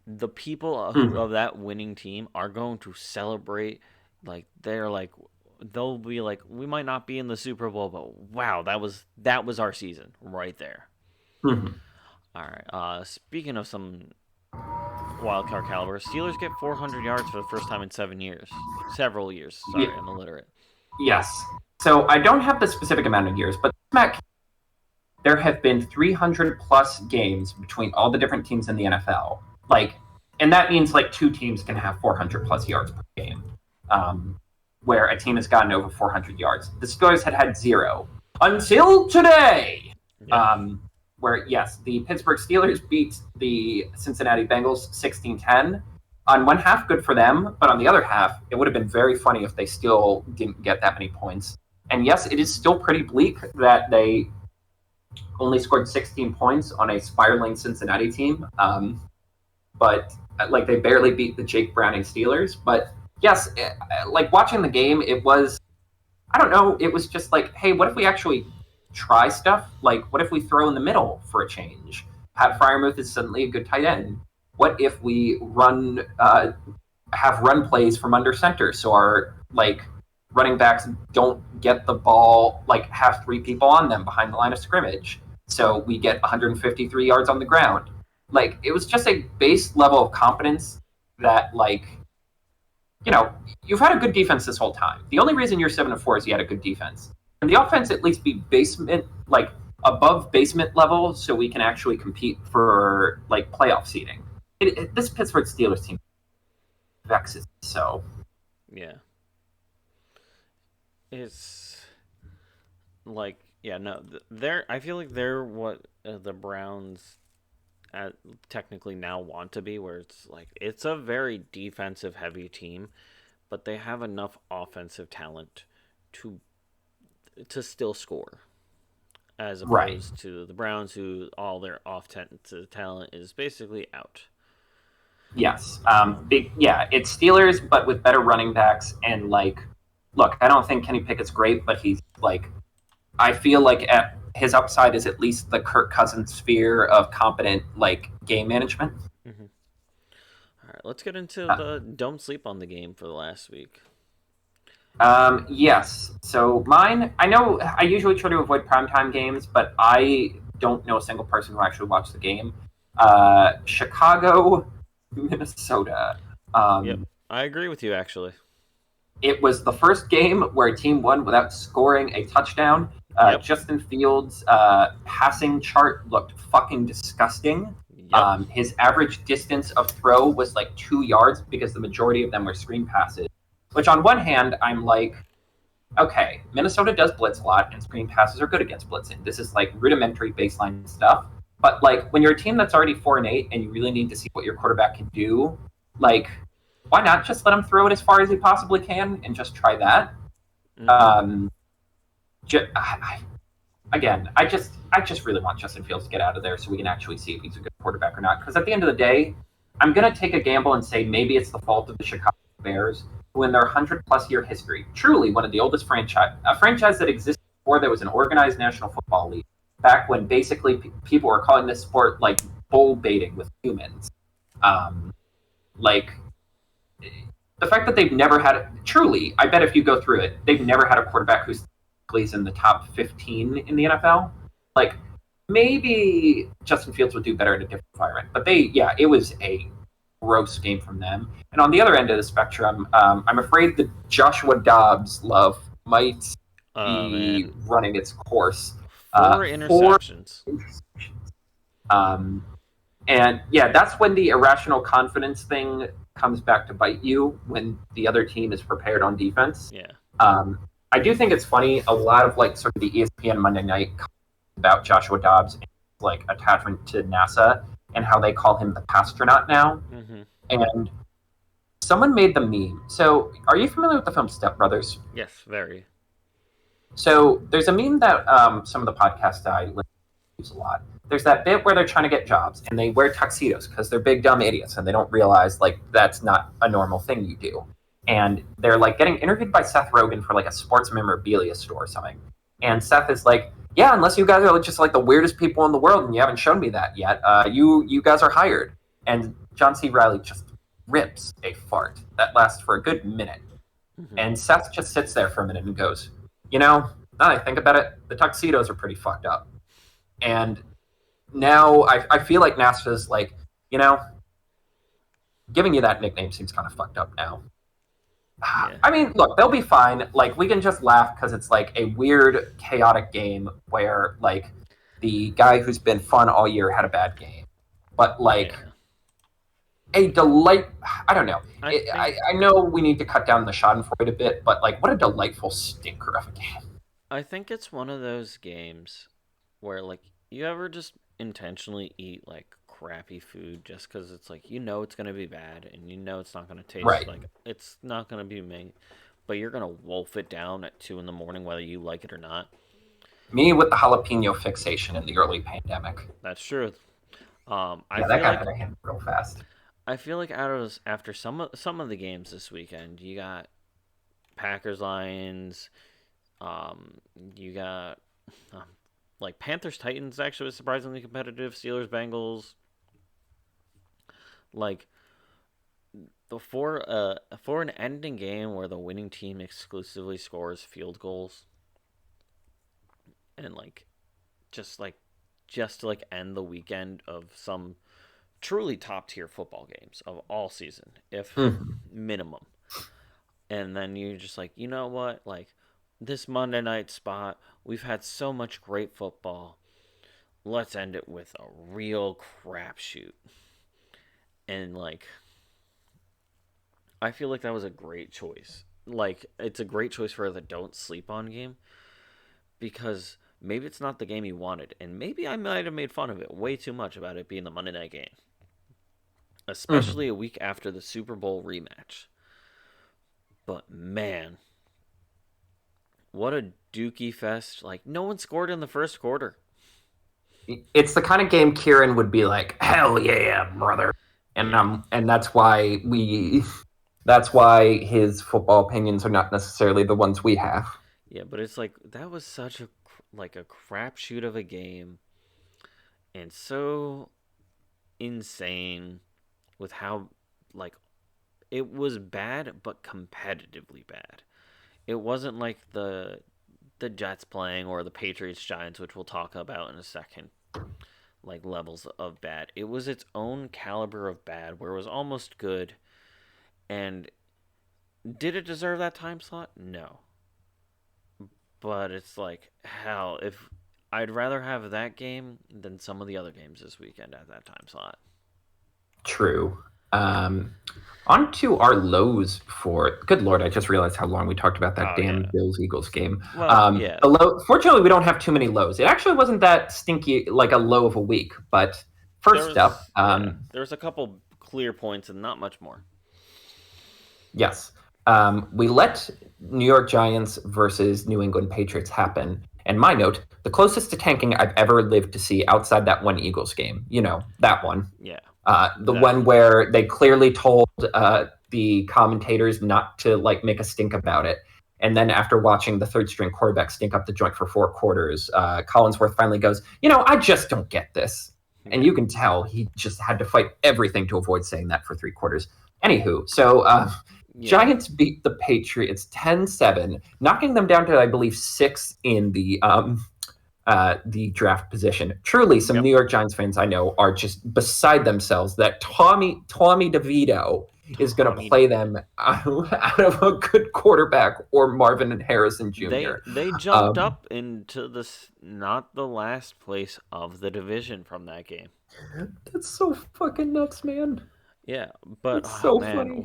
the people who Mhm. of that winning team are going to celebrate like they'll be like, we might not be in the Super Bowl, but wow, that was our season right there. Mhm. All right. Speaking of some wild card caliber, Steelers get 400 yards for the first time in 7 years, several years. Ye- Sorry, I'm illiterate. yes. So I don't have the specific amount of years, but Matt, there have been 300 plus games between all the different teams in the NFL. Like, and that means like two teams can have 400 plus yards per game, um, where a team has gotten over 400 yards. The Steelers had had zero until today. Yeah. Um, where, yes, the Pittsburgh Steelers beat the Cincinnati Bengals 16-10. On one half, good for them, but on the other half, it would have been very funny if they still didn't get that many points. And yes, it is still pretty bleak that they only scored 16 points on a spiraling Cincinnati team. But like they barely beat the Jake Browning Steelers. But yes, like watching the game, it was, I don't know, it was just like, hey, what if we actually try stuff? Like, what if we throw in the middle for a change? Pat Fryermuth is suddenly a good tight end. What if we have run plays from under center so our like running backs don't get the ball, like have three people on them behind the line of scrimmage, so we get 153 yards on the ground. Like it was just a base level of competence that like, you've had a good defense this whole time. The only reason you're 7-4 is you had a good defense. And the offense at least be basement, like above basement level, so we can actually compete for like playoff seeding. This Pittsburgh Steelers team vexes me so. Yeah. It's like, yeah, no, they're. I feel like they're what the Browns uh, technically now want to be, where it's like it's a very defensive heavy team, but they have enough offensive talent to still score, as Right. opposed to the Browns, who all their offensive talent is basically out. Yes. Yeah, it's Steelers, but with better running backs. And, like, look, I don't think Kenny Pickett's great, but he's, like, I feel like his upside is at least the Kirk Cousins sphere of competent, like, game management. Mm-hmm. All right, let's get into Uh, the don't sleep on the game for the last week. yes. So mine, I know I usually try to avoid primetime games, but I don't know a single person who actually watched the game. Chicago, Minnesota. Yep, Um, I agree with you actually. It was the first game where a team won without scoring a touchdown. Yep, Justin Fields' passing chart looked fucking disgusting. yep. His average distance of throw was like 2 yards because the majority of them were screen passes. Which, on one hand, I'm like, okay, Minnesota does blitz a lot, and screen passes are good against blitzing. This is like rudimentary baseline stuff. But like when you're a team that's already 4-8 and you really need to see what your quarterback can do, like why not just let him throw it as far as he possibly can and just try that? Mm-hmm. Um, again, I just really want Justin Fields to get out of there so we can actually see if he's a good quarterback or not. Because at the end of the day, I'm gonna take a gamble and say maybe it's the fault of the Chicago Bears, who in their 100-plus-year history, truly one of the oldest a franchise that existed before there was an organized National Football League, back when basically people were calling this sport like bull baiting with humans. Like the fact that they've never had truly, I bet if you go through it, they've never had a quarterback who's plays in the top 15 in the NFL. Like maybe Justin Fields would do better in a different environment, but it was a gross game from them. And on the other end of the spectrum, I'm afraid the Joshua Dobbs love might be running its course. 4 interceptions. And yeah, that's when the irrational confidence thing comes back to bite you when the other team is prepared on defense. Yeah. I do think it's funny. A lot of like sort of the ESPN Monday night about Joshua Dobbs and like attachment to NASA and how they call him the Pastronaut now. Mm-hmm. And someone made the meme. So, are you familiar with the film Step Brothers? Yes, very. So, there's a meme that some of the podcasts I listen to use a lot. There's that bit where they're trying to get jobs and they wear tuxedos because they're big dumb idiots and they don't realize like that's not a normal thing you do. And they're like getting interviewed by Seth Rogen for like a sports memorabilia store or something. And Seth is like, yeah, unless you guys are just like the weirdest people in the world and you haven't shown me that yet, you guys are hired. And John C. Reilly just rips a fart that lasts for a good minute. Mm-hmm. And Seth just sits there for a minute and goes, now that I think about it, the tuxedos are pretty fucked up. And now I feel like NASA's like, giving you that nickname seems kind of fucked up now. Yeah. I mean, look, they'll be fine. Like, we can just laugh because it's like a weird, chaotic game where, like, the guy who's been fun all year had a bad game. But, like, a delight... I don't know. I know we need to cut down the schadenfreude a bit, but, like, what a delightful stinker of a game. I think it's one of those games where, like, you ever just intentionally eat, like, crappy food just because it's like it's going to be bad and it's not going to taste like it's not going to be me, but you're going to wolf it down at 2 a.m. whether you like it or not. Me with the jalapeno fixation in the early pandemic. That's true. That got out of hand real fast. I feel like after some of the games this weekend, you got Packers Lions, you got like Panthers Titans actually was surprisingly competitive, Steelers Bengals. Like for an ending game where the winning team exclusively scores field goals and just to end the weekend of some truly top tier football games of all season, if minimum. And then you're just like, you know what? Like this Monday night spot, we've had so much great football. Let's end it with a real crapshoot. And, like, I feel like that was a great choice. Like, it's a great choice for the don't sleep on game. Because maybe it's not the game you wanted. And maybe I might have made fun of it way too much about it being the Monday night game. Especially a week after the Super Bowl rematch. But, man. What a dookie fest. Like, no one scored in the first quarter. It's the kind of game Kieran would be like, hell yeah, brother. And that's why his football opinions are not necessarily the ones we have. Yeah, but it's like that was such a crapshoot of a game, and so insane with how it was bad but competitively bad. It wasn't like the Jets playing or the Patriots Giants, which we'll talk about in a second. Like levels of bad. It was its own caliber of bad where it was almost good. And did it deserve that time slot? No. But it's like, hell, if I'd rather have that game than some of the other games this weekend at that time slot. True. On to our lows for... Good Lord, I just realized how long we talked about that Bills-Eagles game. Well, yeah. Fortunately, we don't have too many lows. It actually wasn't that stinky, like a low of a week. But first up... there's a couple clear points and not much more. Yes. We let New York Giants versus New England Patriots happen. And my note, the closest to tanking I've ever lived to see outside that one Eagles game. That one. Yeah. One where they clearly told the commentators not to make a stink about it, And then after watching the third string quarterback stink up the joint for 4 quarters, Collinsworth finally goes, I just don't get this. And you can tell he just had to fight everything to avoid saying that for 3 quarters. Anywho, so Giants beat the Patriots 10-7, knocking them down to, I believe, 6 in the draft position. Truly, some New York Giants fans I know are just beside themselves that Tommy DeVito is going to play them out of a good quarterback or Marvin and Harrison Jr. They jumped up into not the last place of the division from that game. That's so fucking nuts, man. Yeah, but it's so funny.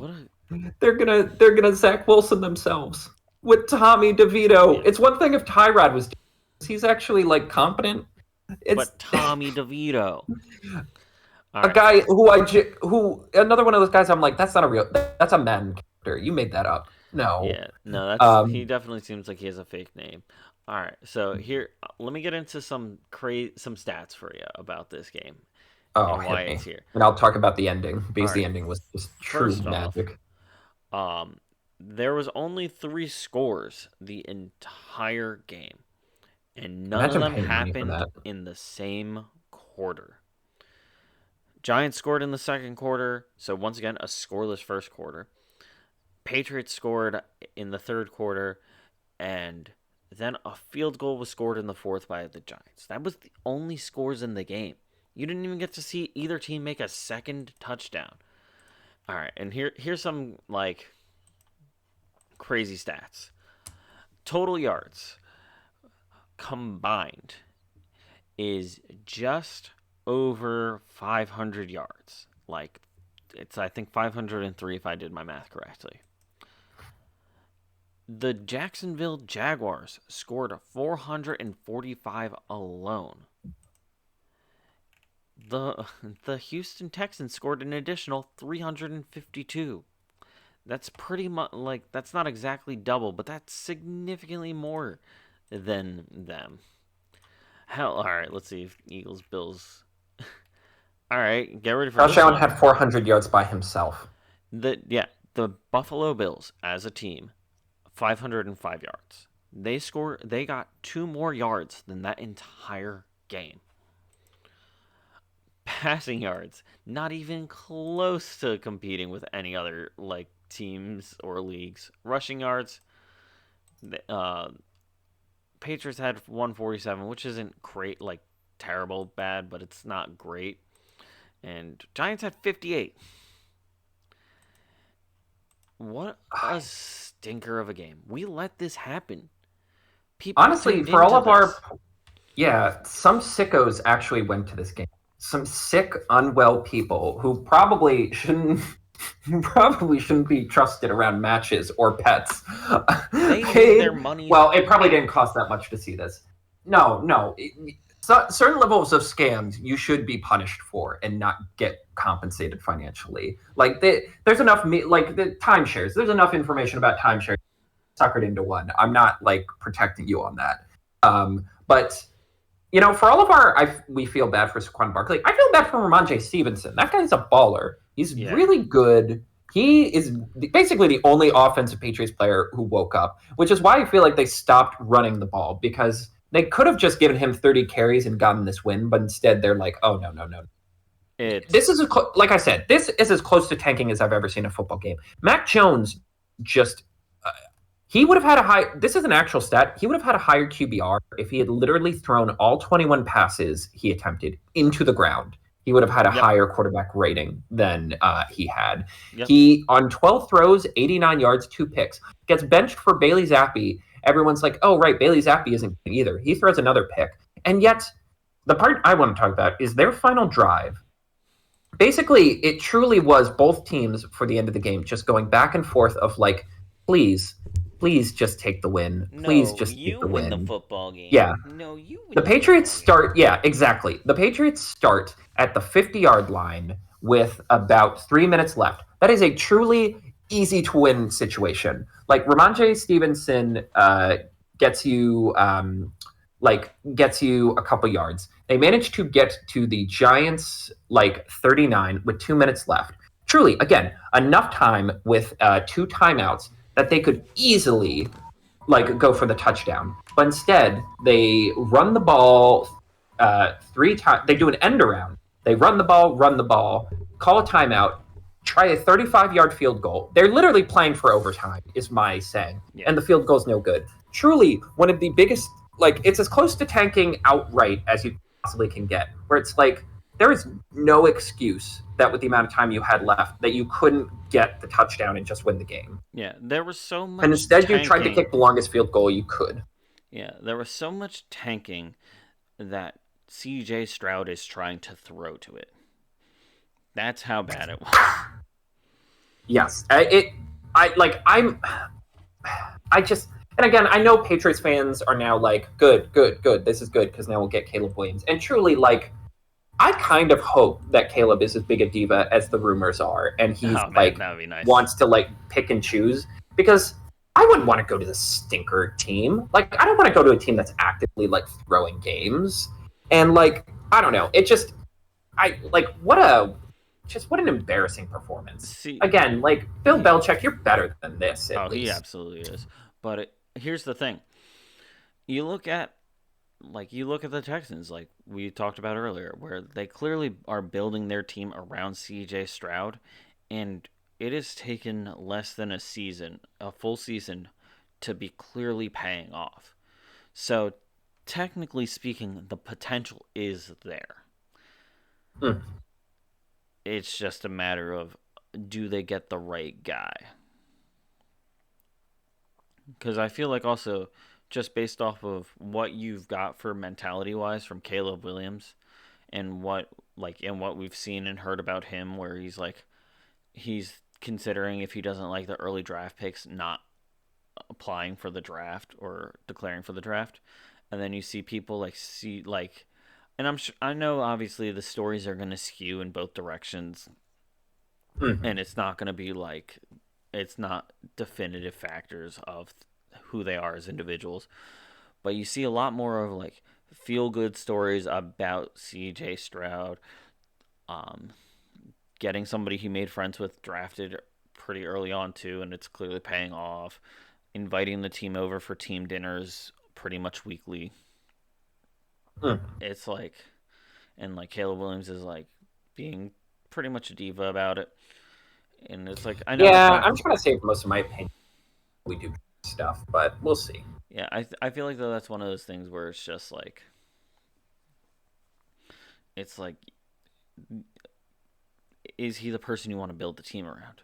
They're gonna Zach Wilson themselves with Tommy DeVito. Yeah. It's one thing if Tyrod was. He's actually like competent. But Tommy DeVito, guy who another one of those guys. I'm like, that's not a real. That's a Madden character. You made that up. No. Yeah, no. That's he definitely seems like he has a fake name. All right, so here, let me get into some stats for you about this game. Oh, and why it's here. And I'll talk about the ending because the ending was just true magic. There was only 3 scores the entire game. And none of them happened in the same quarter. Giants scored in the second quarter, so once again, a scoreless first quarter. Patriots scored in the third quarter, and then a field goal was scored in the fourth by the Giants. That was the only scores in the game. You didn't even get to see either team make a second touchdown. All right, and here's some, crazy stats. Total yards combined is just over 500 yards. It's, I think, 503 if I did my math correctly. The Jacksonville Jaguars scored 445 alone. The Houston Texans scored an additional 352. That's pretty much, that's not exactly double, but that's significantly more than them. Hell, all right, let's see if Eagles, Bills. All right, get ready for Josh Allen had 400 yards by himself. The Buffalo Bills as a team, 505 yards. They got 2 more yards than that entire game. Passing yards, not even close to competing with any other teams or leagues. Rushing yards, Patriots had 147, which isn't great, terrible bad, but it's not great. And Giants had 58. What a stinker of a game. We let this happen. People honestly, for all of our some sickos actually went to this game. Some sick, unwell people who probably shouldn't be trusted around matches or pets. They paid their money. Well, it probably didn't cost that much to see this. No. Certain levels of scams you should be punished for and not get compensated financially. There's enough, the timeshares. There's enough information about timeshares suckered into one. I'm not protecting you on that. But for all of we feel bad for Saquon Barkley. I feel bad for Ramondre Stevenson. That guy's a baller. He's really good. He is basically the only offensive Patriots player who woke up, which is why I feel like they stopped running the ball, because they could have just given him 30 carries and gotten this win, but instead they're like, oh, no. This is, like I said, this is as close to tanking as I've ever seen a football game. Mac Jones just... he would have had this is an actual stat, he would have had a higher QBR if he had literally thrown all 21 passes he attempted into the ground. He would have had a higher quarterback rating than he had. Yep. He, on 12 throws, 89 yards, 2 picks. Gets benched for Bailey Zappi. Everyone's like, oh, right, Bailey Zappi isn't good either. He throws another pick. And yet, the part I want to talk about is their final drive. Basically, it truly was both teams for the end of the game just going back and forth of please just take the win. Please just take the win. You win the football game. Yeah. No, you win. The Patriots start, exactly. The Patriots start at the 50-yard line with about 3 minutes left. That is a truly easy to win situation. Ramondre Stevenson gets you a couple yards. They managed to get to the Giants 39 with 2 minutes left. Truly, again, enough time with 2 timeouts that they could easily like go for the touchdown. But instead, they run the ball 3 times. They do an end around. They run the ball, call a timeout, try a 35-yard field goal. They're literally playing for overtime, is my saying. Yeah. And the field goal's no good. Truly, one of the biggest, like, it's as close to tanking outright as you possibly can get, where it's like, there is no excuse that with the amount of time you had left that you couldn't get the touchdown and just win the game. Yeah, there was so much And instead tanking. you tried to kick the longest field goal you could. Yeah, there was so much tanking that CJ Stroud is trying to throw to it. That's how bad it was. Yes. And again, I know Patriots fans are now like, good. This is good because now we'll get Caleb Williams. And truly, like, I kind of hope that Caleb is as big a diva as the rumors are, and he's that would be nice. Wants to like pick and choose, because I wouldn't want to go to the stinker team. Like, I don't want to go to a team that's actively like throwing games, and like, I don't know. It just, what an embarrassing performance. See, again, like, Bill Belichick, you're better than this. At least. He absolutely is. But here's the thing: you look at the Texans, like we talked about earlier, where they clearly are building their team around CJ Stroud, and it has taken less than a full season, to be clearly paying off. So, technically speaking, the potential is there. It's just a matter of, do they get the right guy? Because I feel like also, just based off of what you've got for mentality-wise from Caleb Williams, and what we've seen and heard about him, where he's considering, if he doesn't like the early draft picks, not applying for the draft or declaring for the draft. And then you see people and I know obviously the stories are going to skew in both directions, and it's not going to be it's not definitive factors of who they are as individuals, but you see a lot more of feel good stories about CJ Stroud, getting somebody he made friends with drafted pretty early on too, and it's clearly paying off, inviting the team over for team dinners pretty much weekly. It's and Caleb Williams is being pretty much a diva about it. And it's I know. Yeah, I'm trying to save most of my opinion. We do stuff, but we'll see. Yeah, I feel like though that's one of those things where it's just it's is he the person you want to build the team around?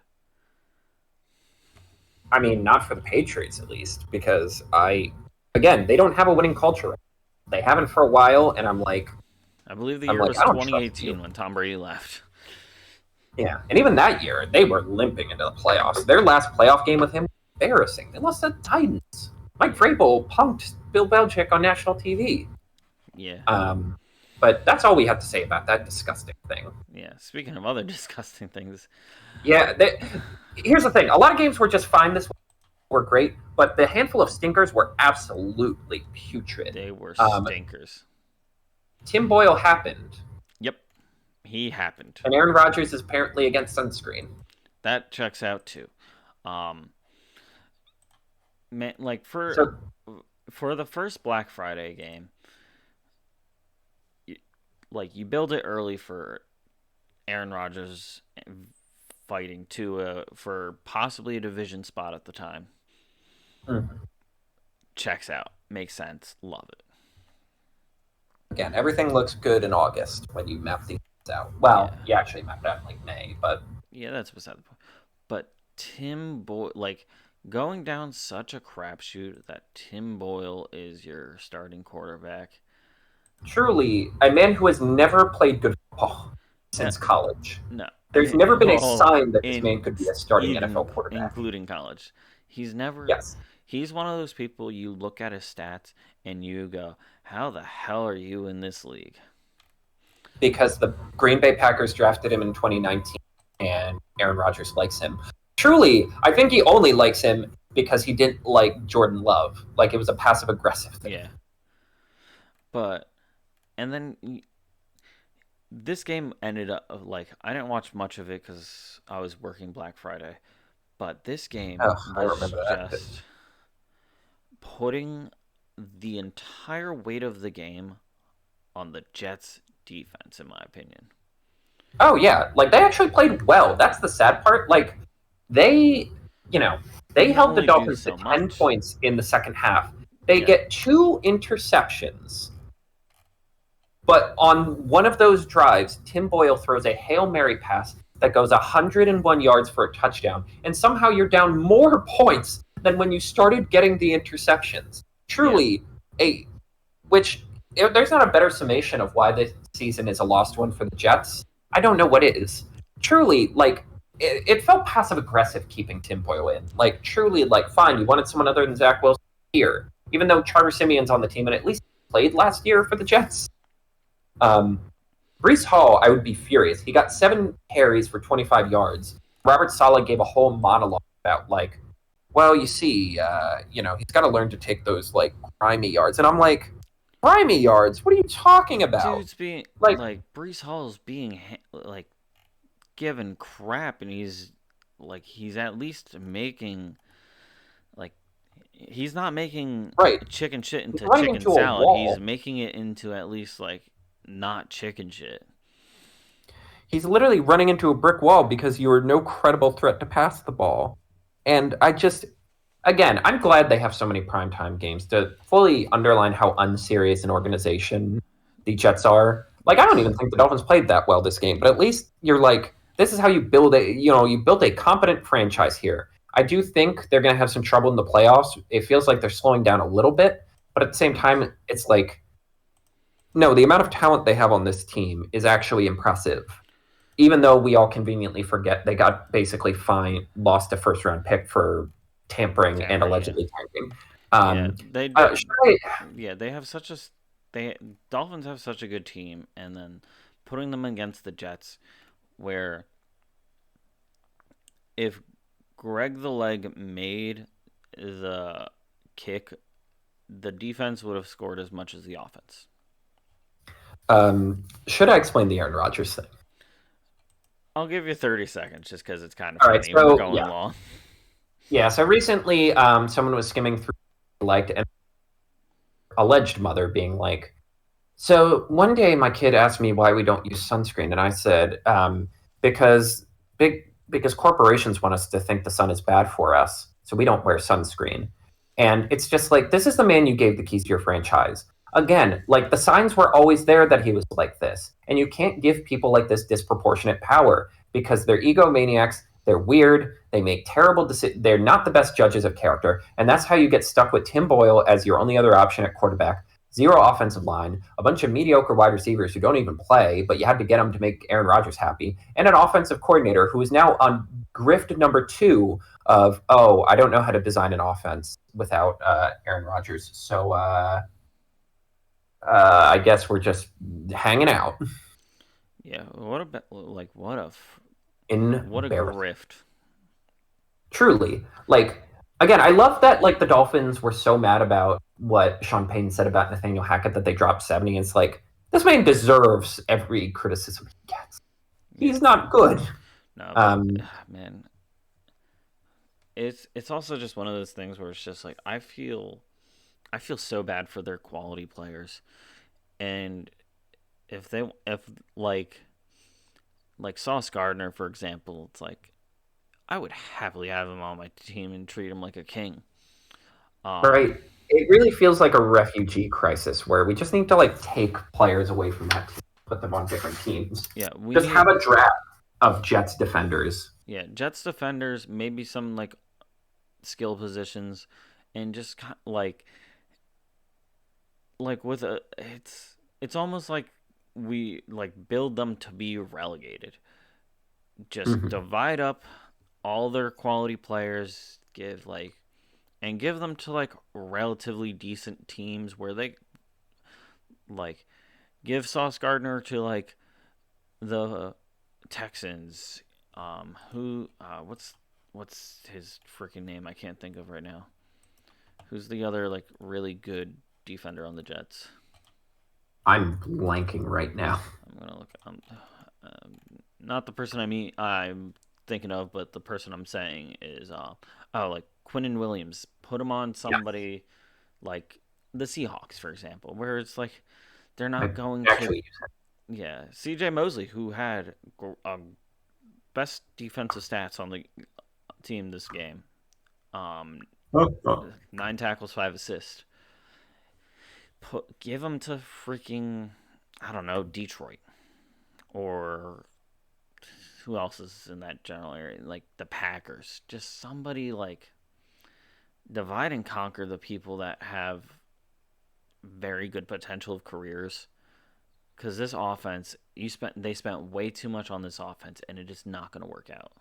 I mean, not for the Patriots at least, because they don't have a winning culture. They haven't for a while, and I'm like, I believe the year was 2018 when Tom Brady left. Yeah, and even that year, they were limping into the playoffs. Their last playoff game with him was embarrassing. They lost to the Titans. Mike Vrabel punked Bill Belichick on national TV. Yeah. But that's all we have to say about that disgusting thing. Yeah, speaking of other disgusting things. Yeah, here's the thing. A lot of games were just fine this week, were great, but the handful of stinkers were absolutely putrid. They were stinkers. Tim Boyle happened. Yep, he happened. And Aaron Rodgers is apparently against sunscreen. That checks out too. For the first Black Friday game, you build it early for Aaron Rodgers fighting for possibly a division spot at the time. Checks out. Makes sense. Love it. Again, everything looks good in August when you map these out. Well, you actually mapped out in May, but yeah, that's beside the point. But Tim Boyle, going down such a crapshoot that Tim Boyle is your starting quarterback. Truly, a man who has never played good football since college. No. There's never been a sign that this man could be a starting NFL quarterback. Including college. He's never... Yes. He's one of those people you look at his stats and you go, how the hell are you in this league? Because the Green Bay Packers drafted him in 2019 and Aaron Rodgers likes him. Truly, I think he only likes him because he didn't like Jordan Love. It was a passive-aggressive thing. Yeah. And then this game ended up I didn't watch much of it because I was working Black Friday, but this game was just putting the entire weight of the game on the Jets defense, in my opinion. Oh yeah, like they actually played well. That's the sad part. Like they, you know, You they can held the only do Dolphins to so 10 much. points in the second half. They Yeah. get two interceptions. But on one of those drives, Tim Boyle throws a Hail Mary pass that goes 101 yards for a touchdown, and somehow you're down more points than when you started getting the interceptions. Yeah. Truly, a which if there's not a better summation of why this season is a lost one for the Jets. I don't know what it is. Truly, like it felt passive aggressive keeping Tim Boyle in. Like truly, like fine, you wanted someone other than Zach Wilson here, even though Charter Simeon's on the team and at least played last year for the Jets. Um, Brees Hall, I would be furious. He got 7 carries for 25 yards. Robert Saleh gave a whole monologue about like, well, you see, he's got to learn to take those like grimy yards, and I'm like, grimy yards? What are you talking about? Dude's being Like, like Brees Hall's being like given crap, and he's at least making like he's not making right? chicken shit He's into running chicken into a salad. He's wall. making it into at least like not chicken shit. He's literally running into a brick wall because you are no credible threat to pass the ball. And I just, again, I'm glad they have so many primetime games to fully underline how unserious an organization the Jets are. Like, I don't Yes. even think the Dolphins played that well this game, but at least you're like, this is how you build you built a competent franchise here. I do think they're going to have some trouble in the playoffs. It feels like they're slowing down a little bit, but at the same Yes. time, it's like, no, the amount of talent they have on this team is actually impressive, even though we all conveniently forget they got basically lost a first round pick for tampering and Tampering, yeah. allegedly tanking. Yeah, Um, they do. should I, Yeah, they have such a they Dolphins have such a good team, and then putting them against the Jets, where if Greg the Leg made the kick, the defense would have scored as much as the offense. should I explain the Aaron Rodgers thing? I'll give you 30 seconds just because it's kind of All right, funny and we're so going long. yeah. So recently, someone was skimming through liked an alleged mother being like, so one day my kid asked me why we don't use sunscreen, and I said because because corporations want us to think the sun is bad for us, so we don't wear sunscreen. And it's just like this is the man you gave the keys to your franchise. Again, like the signs were always there that he was like this, and you can't give people like this disproportionate power because they're egomaniacs. They're weird. They make terrible decisions. They're not the best judges of character, and that's how you get stuck with Tim Boyle as your only other option at quarterback. Zero offensive line, a bunch of mediocre wide receivers who don't even play, but you had to get them to make Aaron Rodgers happy, and an offensive coordinator who is now on grift number 2 of, oh, I don't know how to design an offense without Aaron Rodgers. So I guess we're just hanging out. Yeah, what a what a Embarrassing. grift. Truly. Like, again, I love that like the Dolphins were so mad about what Sean Payton said about Nathaniel Hackett that they dropped 70. It's like this man deserves every criticism he gets. Yeah, He's not good. no, but Um, man, it's also just one of those things where it's just like I feel so bad for their quality players, and if like Sauce Gardner for example, it's like I would happily have him on my team and treat him like a king. Um, right. It really feels like a refugee crisis where we just need to like take players away from that team, put them on different teams. yeah, we Just have need a draft of Jets defenders. yeah Jets defenders, maybe some like skill positions, and just like with a it's almost like we like build them to be relegated. Just Mhm. divide up all their quality players, give them to like relatively decent teams where they like give Sauce Gardner to like the Texans. Who what's his freaking name? I can't think of right now. Who's the other like really good defender on the Jets? I'm blanking right now. I'm gonna look. Not the person I'm thinking of, but the person I'm saying is like Quinnen Williams. Put him on Yeah. somebody like the Seahawks, for example, where it's like they're I not going to. actually use Yeah, C.J. Mosley, who had best defensive stats on the team this game, um, it. 9 tackles, 5 assists. Give him to freaking, I don't know, Detroit, or who else is in that general area? Like the Packers. Just somebody like divide and conquer the people that have very good potential of careers. Because this offense, they spent way too much on this offense, and it is not going to work out.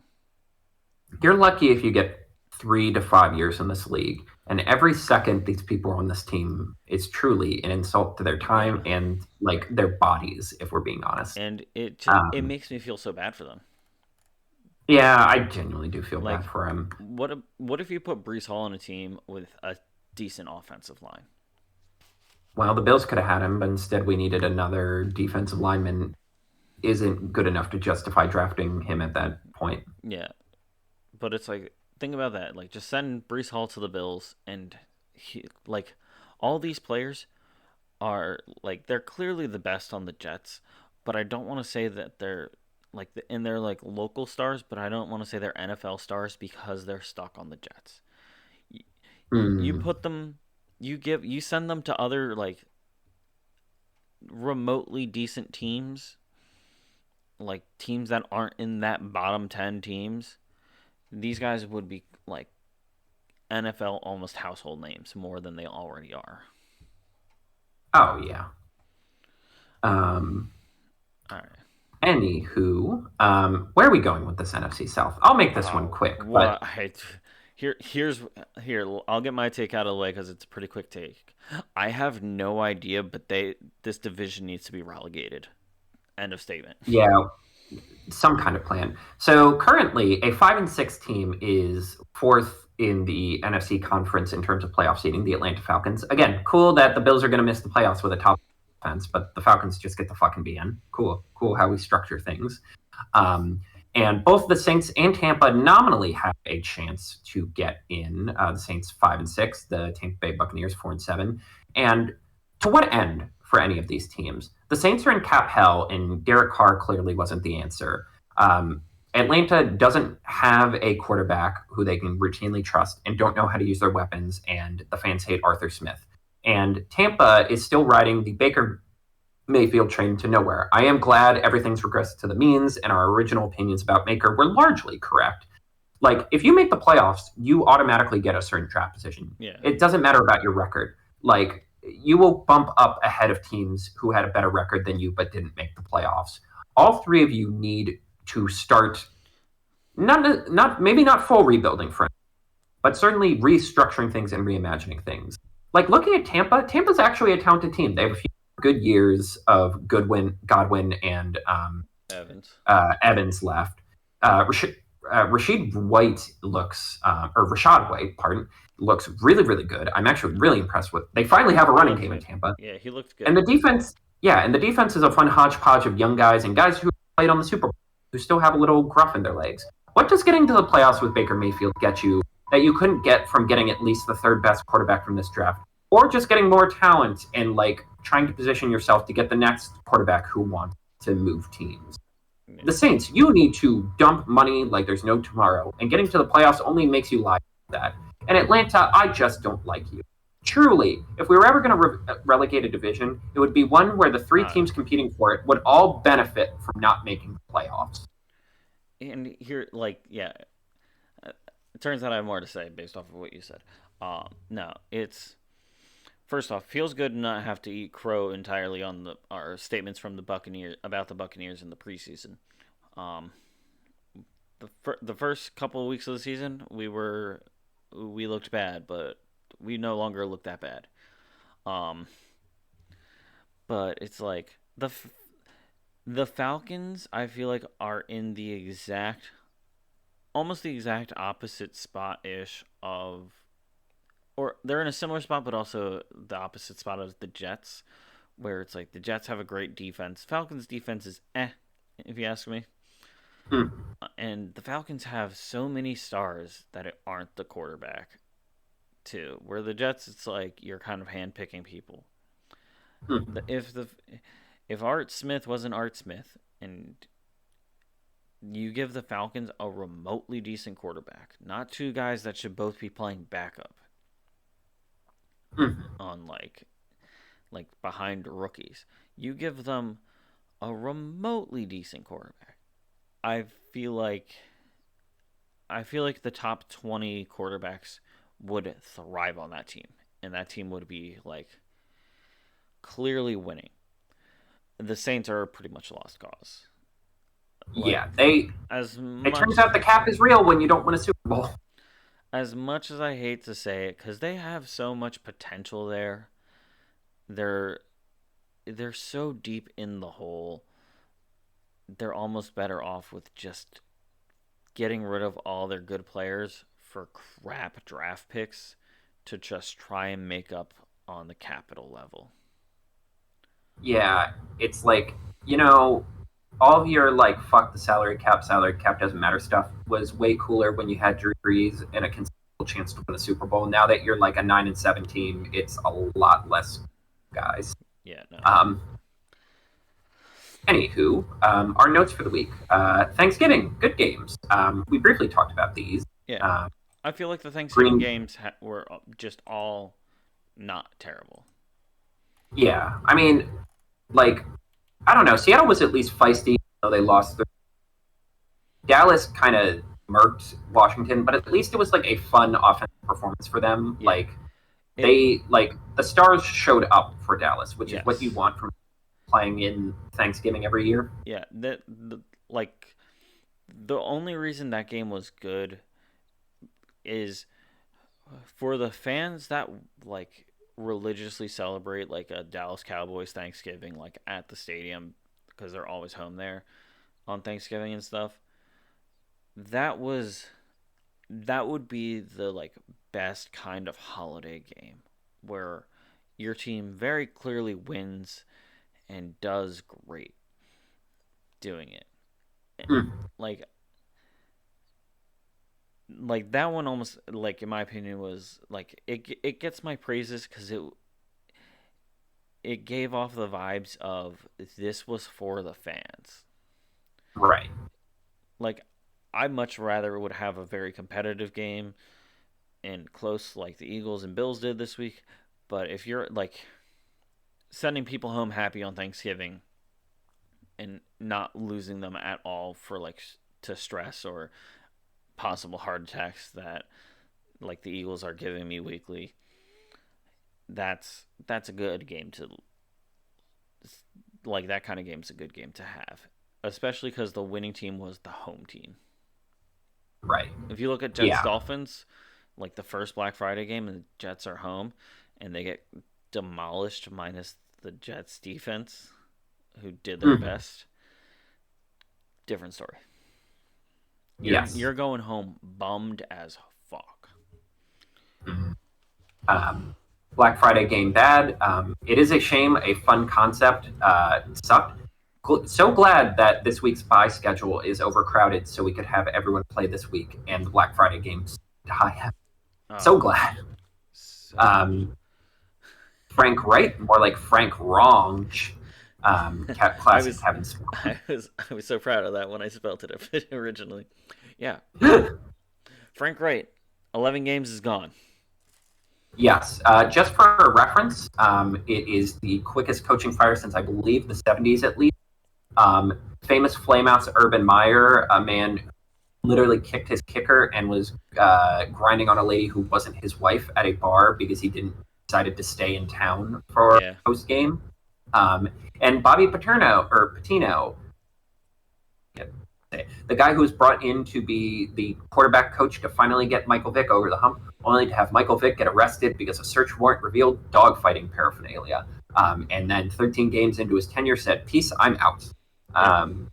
You're lucky if you get 3 to 5 years in this league, and every second these people are on this team is truly an insult to their time Yeah, and like their bodies, if we're being honest. and it Um, makes me feel so bad for them. yeah, I genuinely do feel bad Like, for him. what if you put Brees Hall on a team with a decent offensive line? Well, the Bills could have had him, but instead we needed another defensive lineman. Isn't good enough to justify drafting him at that point. Yeah, but it's like, think about that. Like, just send Brees Hall to the Bills, and like all these players are like they're clearly the best on the Jets, but I don't want to say that they're like and they're like local stars, but I don't want to say they're NFL stars because they're stuck on the Jets. You Mm. put them, you send them to other like remotely decent teams, like teams that aren't in that bottom 10 teams. These guys would be like NFL almost household names more than they already are. Oh yeah. Um, All right. where are we going with this NFC South? I'll make this one Oh, quick, but what? Here. I'll get my take out of the way because it's a pretty quick take. I have no idea, but this division needs to be relegated. End of statement. yeah, some kind of plan. So currently, a 5-6 team is fourth in the NFC conference in terms of playoff seeding. The Atlanta Falcons. Again, cool that the Bills are going to miss the playoffs with a top defense, but the Falcons just get the fucking be in. Cool how we structure things. Um, and both the Saints and Tampa nominally have a chance to get in. The Saints 5-6, the Tampa Bay Buccaneers 4-7. And to what end for any of these teams? The Saints are in cap hell, and Derek Carr clearly wasn't the answer. Um, Atlanta doesn't have a quarterback who they can routinely trust and don't know how to use their weapons, and the fans hate Arthur Smith. And Tampa is still riding the Baker Mayfield train to nowhere. I am glad everything's regressed to the means, and our original opinions about Baker were largely correct. Like, if you make the playoffs, you automatically get a certain draft position. Yeah. It doesn't matter about your record. Like, you will bump up ahead of teams who had a better record than you but didn't make the playoffs. All three of you need to start not maybe not full rebuilding for, but certainly restructuring things and reimagining things. Like looking at Tampa, Tampa's actually a talented team. They have a few good years of Godwin, and Evans. Evans left. Rashid White looks, or Rashad White, pardon, looks really, really good. I'm actually really impressed with. They finally have a running game in Tampa, Yeah, he looked good. and the defense. Yeah, and the defense is a fun hodgepodge of young guys and guys who played on the Super Bowl who still have a little gruff in their legs. What does getting to the playoffs with Baker Mayfield get you that you couldn't get from getting at least the third best quarterback from this draft, or just getting more talent and like trying to position yourself to get the next quarterback who wants to move teams? Yeah. The Saints, you need to dump money like there's no tomorrow, and getting to the playoffs only makes you lie about that. And Atlanta, I just don't like you. Truly, if we were ever going to relegate a division, it would be one where the three teams competing for it would all benefit from not making the playoffs. And here, like, yeah, it turns out I have more to say based off of what you said. No, it's first off, feels good to not have to eat crow entirely on our statements from the Buccaneers about the Buccaneers in the preseason. Um, the first couple of weeks of the season, we looked bad, but we no longer look that bad. Um, but it's like the Falcons, I feel like, are in the almost the exact opposite spot ish of, or they're in a similar spot, but also the opposite spot of the Jets, where it's like the Jets have a great defense. Falcons' defense is if you ask me. And the Falcons have so many stars that it aren't the quarterback. too. Where the Jets, it's like you're kind of handpicking people. Hmm. If Art Smith wasn't Art Smith, and you give the Falcons a remotely decent quarterback, not two guys that should both be playing backup Hmm. on like behind rookies. You give them a remotely decent quarterback. I feel like I feel like the top 20 quarterbacks would thrive on that team, and that team would be like clearly winning. The Saints are pretty much lost cause. Like Yeah, they. as It turns much out the cap is real when you don't win a Super Bowl. as much as I hate to say it, because they have so much potential there, they're they're so deep in the hole. They're almost better off with just getting rid of all their good players for crap draft picks to just try and make up on the capital level. Yeah, it's like, you know, all of your like fuck the salary cap doesn't matter stuff was way cooler when you had Drew Brees and a considerable chance to win a Super Bowl. Now that you're like a 9-7 team, it's a lot less guys. Yeah, no. Um, Anywho, our notes for the week: Thanksgiving, good games. We briefly talked about these. Yeah. Uh, I feel like the Thanksgiving Green, games were just all not terrible. yeah. I mean, like, I don't know. Seattle was at least feisty, though they lost. Dallas kind of murked Washington, but at least it was like a fun offensive performance for them. Yeah. It Like the stars showed up for Dallas, which is what you yes. want from playing in Thanksgiving every year. Yeah, like the only reason that game was good is for the fans that like religiously celebrate like a Dallas Cowboys Thanksgiving like at the stadium because they're always home there on Thanksgiving and stuff. That was that would be the like best kind of holiday game where your team very clearly wins and does great doing it. Mm, Like that one almost like in my opinion was like it gets my praises because it gave off the vibes of this was for the fans. right. Like I much rather would have a very competitive game and close like the Eagles and Bills did this week. But if you're like sending people home happy on Thanksgiving and not losing them at all for like to stress or possible heart attacks that like the Eagles are giving me weekly, that's a good game to like that kind of game's a good game to have, especially because the winning team was the home team. Right. If you look at Jets Yeah. Dolphins, like the first Black Friday game, and the Jets are home, and they get demolished minus the Jets defense, who did their Mm, best. Different story. yes. You're going home bummed as fuck. Mm. Black Friday game bad. It is a shame. A fun concept sucked. So glad that this week's buy schedule is overcrowded, so we could have everyone play this week and the Black Friday games die. So Oh, glad. so Um, Frank Wright, more like Frank Wrong. I Classic was Kevin Smith. I was so proud of that when I spelt it originally. Yeah, Frank Wright, 11 games is gone. Yes, just for reference, it is the quickest coaching fire since I believe the 70s at least. Famous flameouts Urban Meyer, a man who literally kicked his kicker and was grinding on a lady who wasn't his wife at a bar because he didn't decided to stay in town for Yeah. post game. Um, and Bobby Paterno or Patino, the guy who was brought in to be the quarterback coach to finally get Michael Vick over the hump, only to have Michael Vick get arrested because a search warrant revealed dogfighting paraphernalia. And then 13 games into his tenure said, "Peace, I'm out." Yep.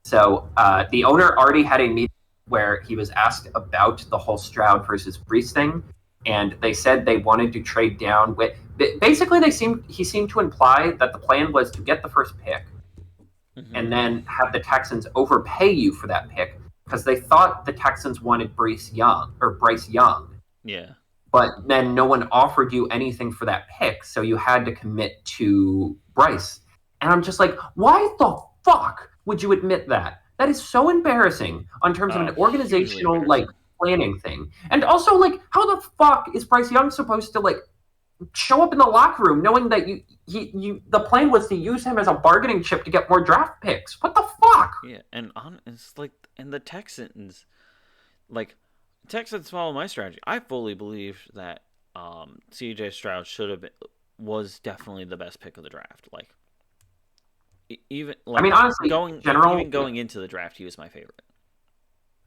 So the owner already had a meeting where he was asked about the whole Stroud versus Brees thing, and they said they wanted to trade down with. Basically, he seemed to imply that the plan was to get the first pick Hmm. and then have the Texans overpay you for that pick because they thought the Texans wanted Bryce Young. Yeah. but then no one offered you anything for that pick, so you had to commit to Bryce. And I'm just like, why the fuck would you admit that? That is so embarrassing on terms of an Hugely organizational like embarrassing. planning thing. And also, like, how the fuck is Bryce Young supposed to like show up in the locker room knowing that the plan was to use him as a bargaining chip to get more draft picks? What the fuck? Yeah, and it's like, and the Texans, like, Texans follow my strategy. I fully believe that C.J. Stroud should have been, was definitely the best pick of the draft. Like, even I like mean, honestly, going general. even going into the draft, he was my favorite.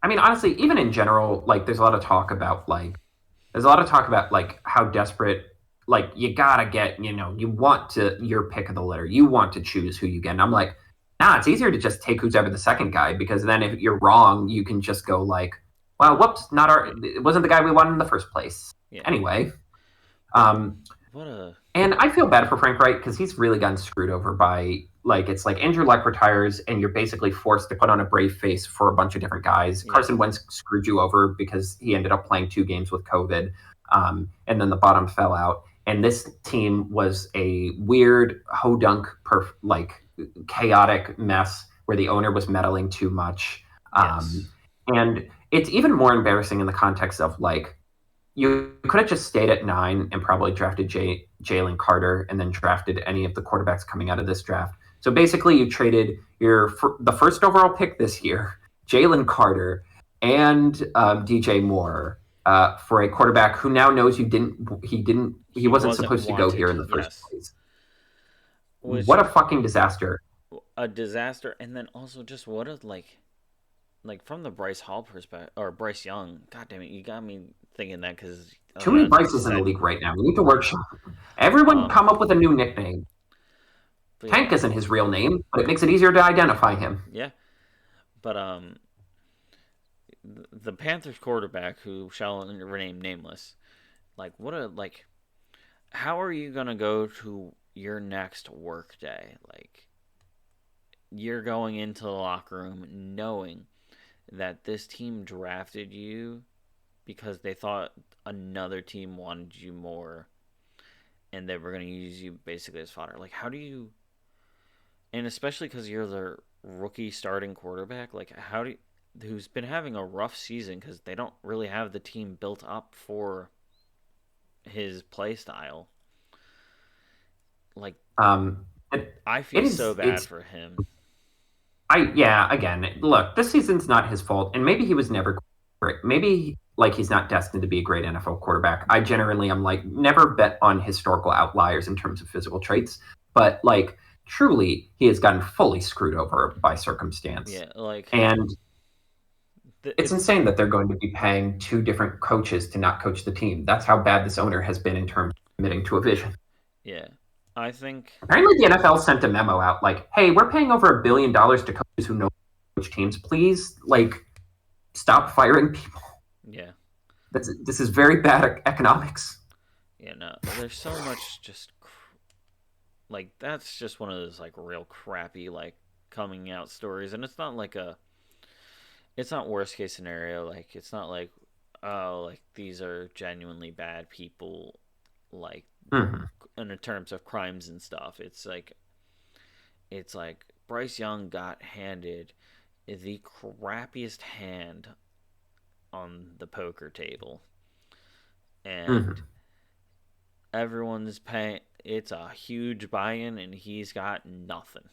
I mean, honestly, even in general, like, there's a lot of talk about like how desperate, like, you gotta get, you want to your pick of the litter, you want to choose who you get. And I'm like, nah, it's easier to just take who's ever the second guy, because then if you're wrong, you can just go like, well, whoops, not our, it wasn't the guy we wanted in the first place. Yeah. Anyway, But what a and I feel bad for Frank Wright because he's really gotten screwed over by, like, it's like Andrew Luck retires and you're basically forced to put on a brave face for a bunch of different guys. Yeah. Carson Wentz screwed you over because he ended up playing 2 games with COVID, and then the bottom fell out. And this team was a weird hodunk, like, chaotic mess where the owner was meddling too much. yes. And it's even more embarrassing in the context of, like, you could have just stayed at 9 and probably drafted Jalen Carter and then drafted any of the quarterbacks coming out of this draft. So basically, you traded the first overall pick this year, Jalen Carter, and DJ Moore for a quarterback who now knows he wasn't supposed to go here in the first place. What a fucking disaster! A disaster, and then also just what a like from the Bryce Hall perspective, or Bryce Young. God damn it, you got me thinking that because too many Bryces in the league right now. We need to workshop. Everyone come up with a new nickname. Tank isn't his real name, but it makes it easier to identify him. Yeah, but the Panthers quarterback, who shall remain nameless, like, what a, like, how are you gonna go to your next work day? Like, you're going into the locker room knowing that this team drafted you because they thought another team wanted you more and they were going to use you basically as fodder. Like, how do you, and especially because you're the rookie starting quarterback, like, who's been having a rough season because they don't really have the team built up for his play style. Like, I feel so bad for him. Again, look, this season's not his fault, and maybe he was never great. Maybe, like, he's not destined to be a great NFL quarterback. I generally am like, never bet on historical outliers in terms of physical traits, but, like, truly, he has gotten fully screwed over by circumstance. Yeah, like, and it's insane that they're going to be paying 2 different coaches to not coach the team. That's how bad this owner has been in terms of committing to a vision. Yeah. I think apparently the NFL sent a memo out like, hey, we're paying over $1 billion to coaches who know coach teams. Please, like, stop firing people. Yeah. This is very bad economics. Yeah, no. There's so much just like, that's just one of those, like, real crappy, like, coming out stories, and it's not like it's not worst case scenario. Like, it's not like, oh, like, these are genuinely bad people, like, in terms of crimes and stuff. It's like Bryce Young got handed the crappiest hand on the poker table, and everyone's paying. It's a huge buy-in, and he's got nothing.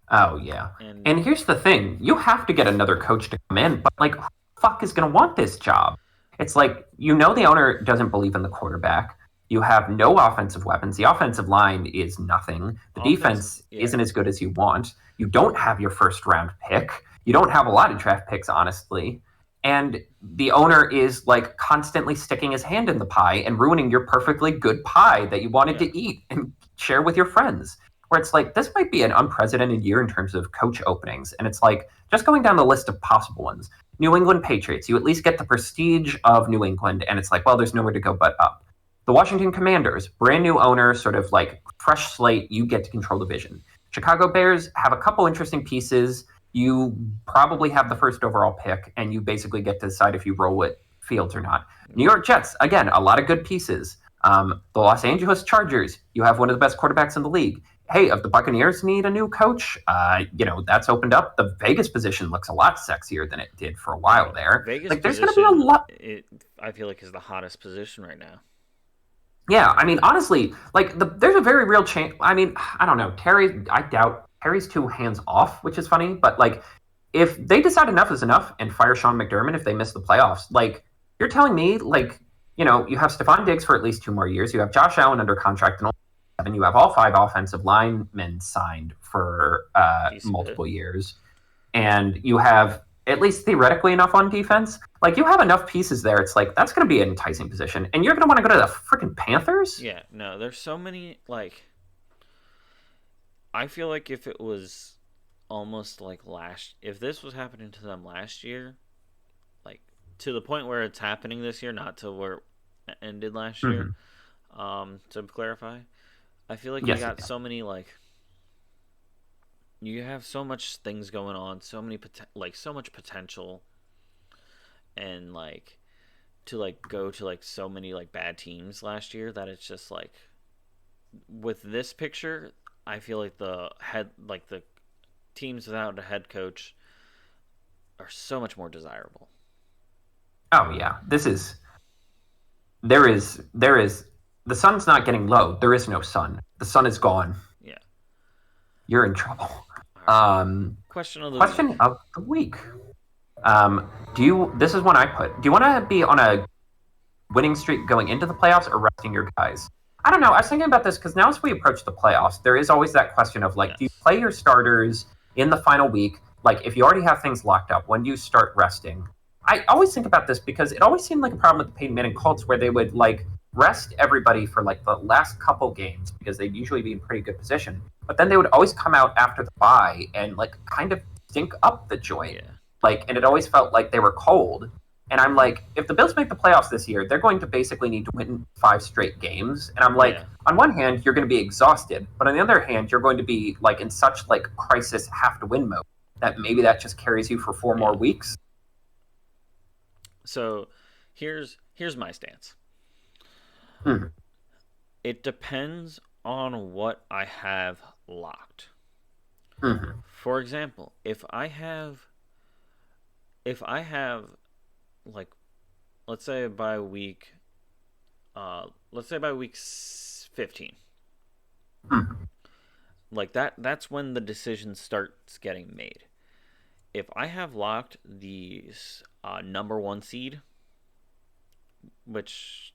Oh yeah, and here's the thing: you have to get another coach to come in, but, like, who the fuck is going to want this job? It's like, the owner doesn't believe in the quarterback. You have no offensive weapons. The offensive line is nothing. The defense isn't as good as you want. You don't have your first round pick. You don't have a lot of draft picks, honestly. And the owner is, like, constantly sticking his hand in the pie and ruining your perfectly good pie that you wanted to eat and share with your friends. Where it's like, this might be an unprecedented year in terms of coach openings. And it's like, just going down the list of possible ones. New England Patriots, you at least get the prestige of New England, and it's like, well, there's nowhere to go but up. The Washington Commanders, brand new owner, sort of like fresh slate, you get to control the vision. Chicago Bears have a couple interesting pieces. You probably have the first overall pick, and you basically get to decide if you roll with Fields or not. New York Jets, again, a lot of good pieces. The Los Angeles Chargers, you have one of the best quarterbacks in the league. Hey, if the Buccaneers need a new coach, that's opened up. The Vegas position looks a lot sexier than it did for a I while mean, there. Vegas Like, there's going to be a position, lot. I feel like is the hottest position right now. Yeah, I mean, honestly, like there's a very real chance. I mean, I don't know. I doubt Terry's too hands off, which is funny. But like, if they decide enough is enough and fire Sean McDermott if they miss the playoffs, like you're telling me, like you have Stephon Diggs for at least 2 more years. You have Josh Allen under contract and 7. You have all 5 offensive linemen signed for Decent bit. multiple years, and you have at least theoretically enough on defense. Like you have enough pieces there. It's like that's going to be an enticing position, and you're going to want to go to the freaking Panthers. Yeah, no, there's so many like I feel like if it was almost like if this was happening to them last year, like to the point where it's happening this year, not to where it ended last year. Mm-hmm. To clarify, I feel like you Yes. got so many like you have so much things going on, so much potential, and like to like go to like so many like bad teams last year that it's just like with this picture, I feel like the teams without a head coach are so much more desirable. Oh yeah. There is the sun's not getting low. There is no sun. The sun is gone. Yeah. You're in trouble. All right. Um, Question of the week. question of the week. Do you? This is one I put. Do you want to be on a winning streak going into the playoffs or resting your guys? I don't know. I was thinking about this because now as we approach the playoffs, there is always that question of like, do you Yes. play your starters in the final week? Like, if you already have things locked up, when do you start resting? I always think about this because it always seemed like a problem with the Peyton Manning Colts where they would like rest everybody for like the last couple games because they'd usually be in pretty good position. But then they would always come out after the bye and like kind of stink up the joint. Yeah. Like, and it always felt like they were cold. And I'm like, if the Bills make the playoffs this year, they're going to basically need to win 5 straight games. And I'm like, Yeah. on one hand, you're going to be exhausted, but on the other hand, you're going to be like in such like crisis have to win mode that maybe that just carries you for 4 more Yeah. weeks. So here's my stance. Hmm. It depends on what I have locked. Hmm. For example, if I have like let's say by week 15. Hmm. Like that's when the decision starts getting made. If I have locked the number 1 seed, which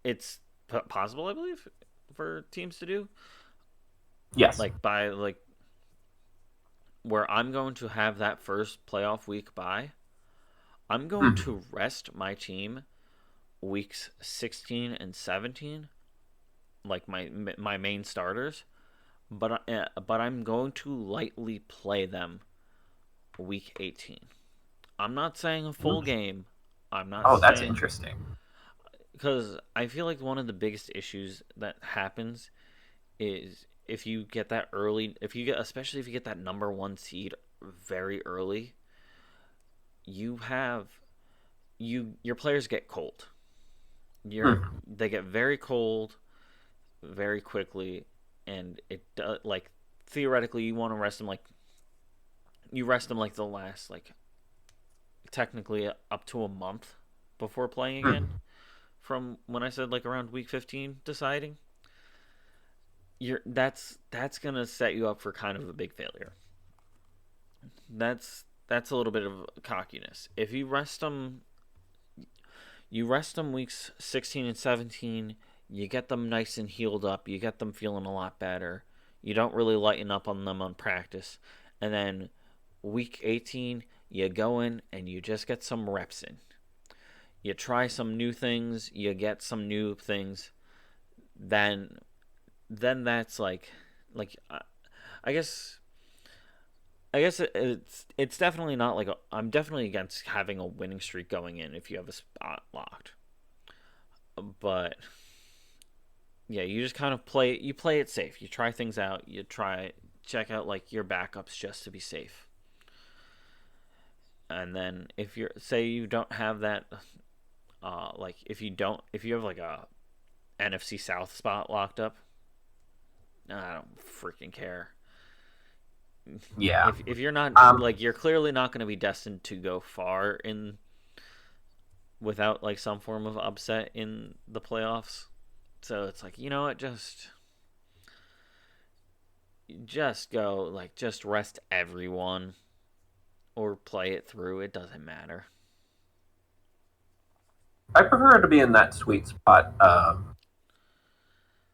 it's possible I believe for teams to do, Yes. like by like where I'm going to have that first playoff week bye, I'm going Hmm. to rest my team weeks 16 and 17, like my main starters, but I'm going to lightly play them week 18. I'm not saying a full game. I'm not Oh, that's saying interesting. because I feel like one of the biggest issues that happens is if you get that early, if you get especially if you get that number 1 seed very early, you have your players get cold. Hmm. They get very cold very quickly, and it like theoretically you want to rest them like you rest them like the last like technically up to a month before playing again. Hmm. From when I said like around week 15 deciding, that's gonna set you up for kind of a big failure. That's a little bit of cockiness. If you rest them weeks 16 and 17. You get them nice and healed up. You get them feeling a lot better. You don't really lighten up on them on practice. And then week 18, you go in and you just get some reps in. You try some new things. You get some new things. Then, then that's like I guess it's definitely not like I'm definitely against having a winning streak going in if you have a spot locked. But yeah, you just kind of play it safe. You try things out. You try check out like your backups just to be safe. And then if you're say you don't have that Like if you have like a NFC South spot locked up, I don't freaking care. Yeah. If you're not Um, like you're clearly not going to be destined to go far in without like some form of upset in the playoffs. So it's like, you know what, just go like just rest everyone or play it through. It doesn't matter. I prefer to be in that sweet spot.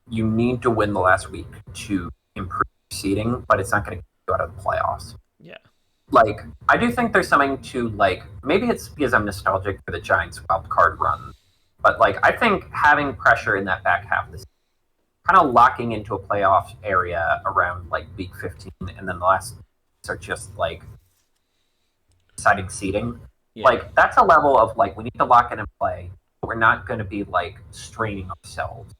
You need to win the last week to improve seeding, but it's not going to get you out of the playoffs. Yeah. Like, I do think there's something to, like, maybe it's because I'm nostalgic for the Giants wild card run, but like I think having pressure in that back half of the season, kind of locking into a playoff area around like week 15, and then the last are just like deciding seeding. Yeah. Like that's a level of like we need to lock it in play. But we're not going to be like straining ourselves.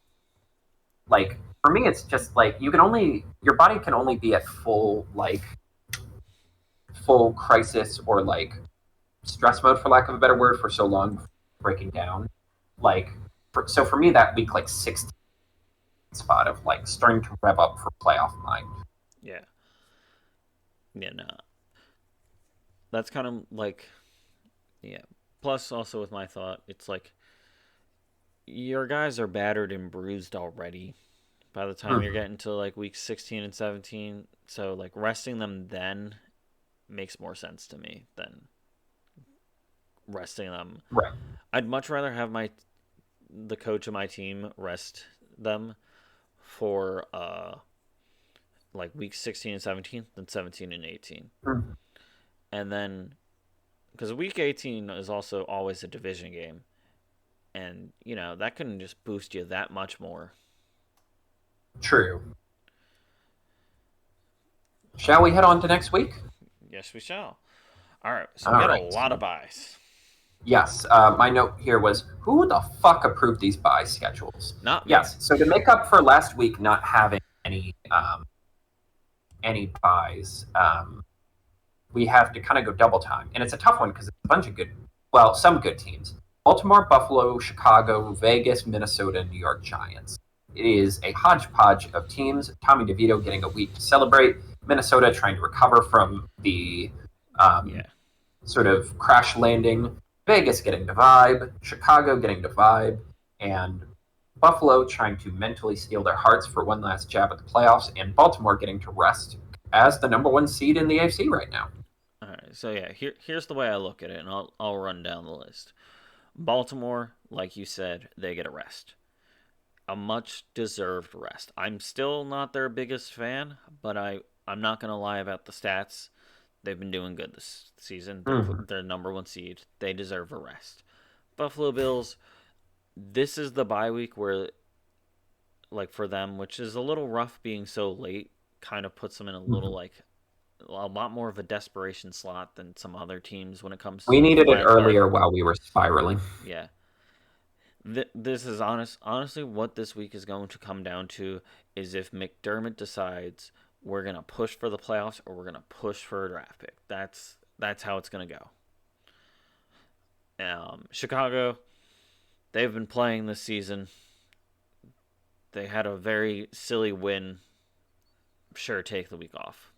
Like for me, it's just like your body can only be at full crisis or like stress mode for lack of a better word for so long breaking down. Like so for me that week like 16 spot of like starting to rev up for playoff mind. Yeah. Yeah, no. That's kind of like yeah. Plus also with my thought, it's like your guys are battered and bruised already by the time you're Mm, getting to like week 16 and 17. So like resting them then makes more sense to me than resting them. right. I'd much rather have my the coach of my team rest them for like week 16 and 17 than 17 and 18. Mm, And then because week 18 is also always a division game and that can just boost you that much more. true. Shall we head on to next week? Yes, we shall. All right, so we All got a right. lot of buys. Yes, my note here was who the fuck approved these buy schedules? Not me. Yes, so to make up for last week not having any buys, we have to kind of go double time, and it's a tough one because it's a bunch of some good teams: Baltimore, Buffalo, Chicago, Vegas, Minnesota, New York Giants. It is a hodgepodge of teams. Tommy DeVito getting a week to celebrate. Minnesota trying to recover from the um, Yeah. sort of crash landing. Vegas getting the vibe, Chicago getting the vibe, and Buffalo trying to mentally steal their hearts for one last jab at the playoffs, and Baltimore getting to rest as the number one seed in the AFC right now. All right. So yeah, here's the way I look at it, and I'll run down the list. Baltimore, like you said, they get a rest. A much deserved rest. I'm still not their biggest fan, but I'm not gonna lie about the stats. They've been doing good this season. Mm-hmm. They're number one seed. They deserve a rest. Buffalo Bills. This is the bye week where, like for them, which is a little rough being so late, kind of puts them in a little like a lot more of a desperation slot than some other teams when it comes We to needed it wild card. earlier while we were spiraling. Yeah, this is honestly what this week is going to come down to is if McDermott decides we're gonna push for the playoffs or we're gonna push for a draft pick. That's how it's gonna go. Chicago, they've been playing this season. They had a very silly win. Sure, take the week off.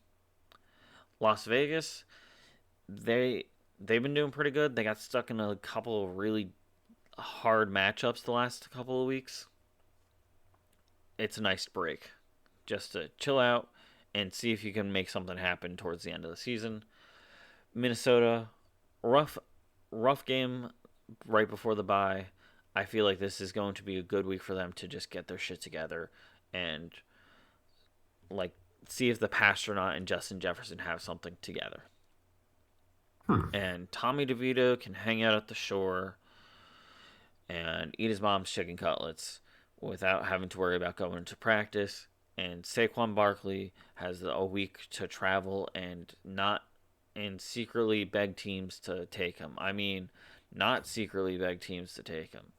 Las Vegas, they've been doing pretty good. They got stuck in a couple of really hard matchups the last couple of weeks. It's a nice break just to chill out and see if you can make something happen towards the end of the season. Minnesota, rough rough game right before the bye. I feel like this is going to be a good week for them to just get their shit together and like see if the Pastronaut and Justin Jefferson have something together. Hmm. And Tommy DeVito can hang out at the shore and eat his mom's chicken cutlets without having to worry about going to practice. And Saquon Barkley has a week to travel and secretly beg teams to take him. I mean, not secretly beg teams to take him.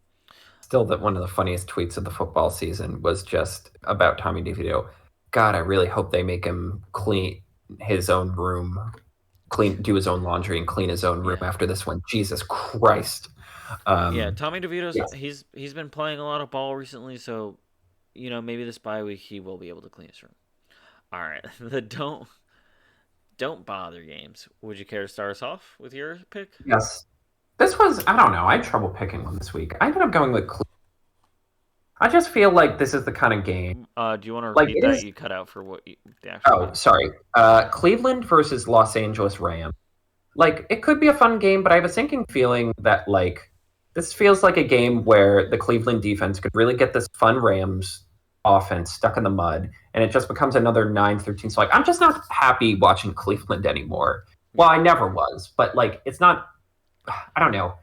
Still, that one of the funniest tweets of the football season was just about Tommy DeVito. God, I really hope they make him clean his own room, do his own laundry, and clean his own room Yeah. after this one. Jesus Christ. Yeah, Um, Tommy DeVito's yes. he's been playing a lot of ball recently, so maybe this bye week he will be able to clean his room. All right, the don't bother games. Would you care to start us off with your pick? Yes. This was, I don't know, I had trouble picking one this week. I ended up going with I just feel like this is the kind of game. Do you want to Like, repeat it that? is. You cut out for the actual Oh, game. sorry. Cleveland versus Los Angeles Rams. Like, it could be a fun game, but I have a sinking feeling that, like, this feels like a game where the Cleveland defense could really get this fun Rams offense stuck in the mud, and it just becomes another 9-13. So, like, I'm just not happy watching Cleveland anymore. Well, Yeah, I never was, but, like, it's not, I don't know.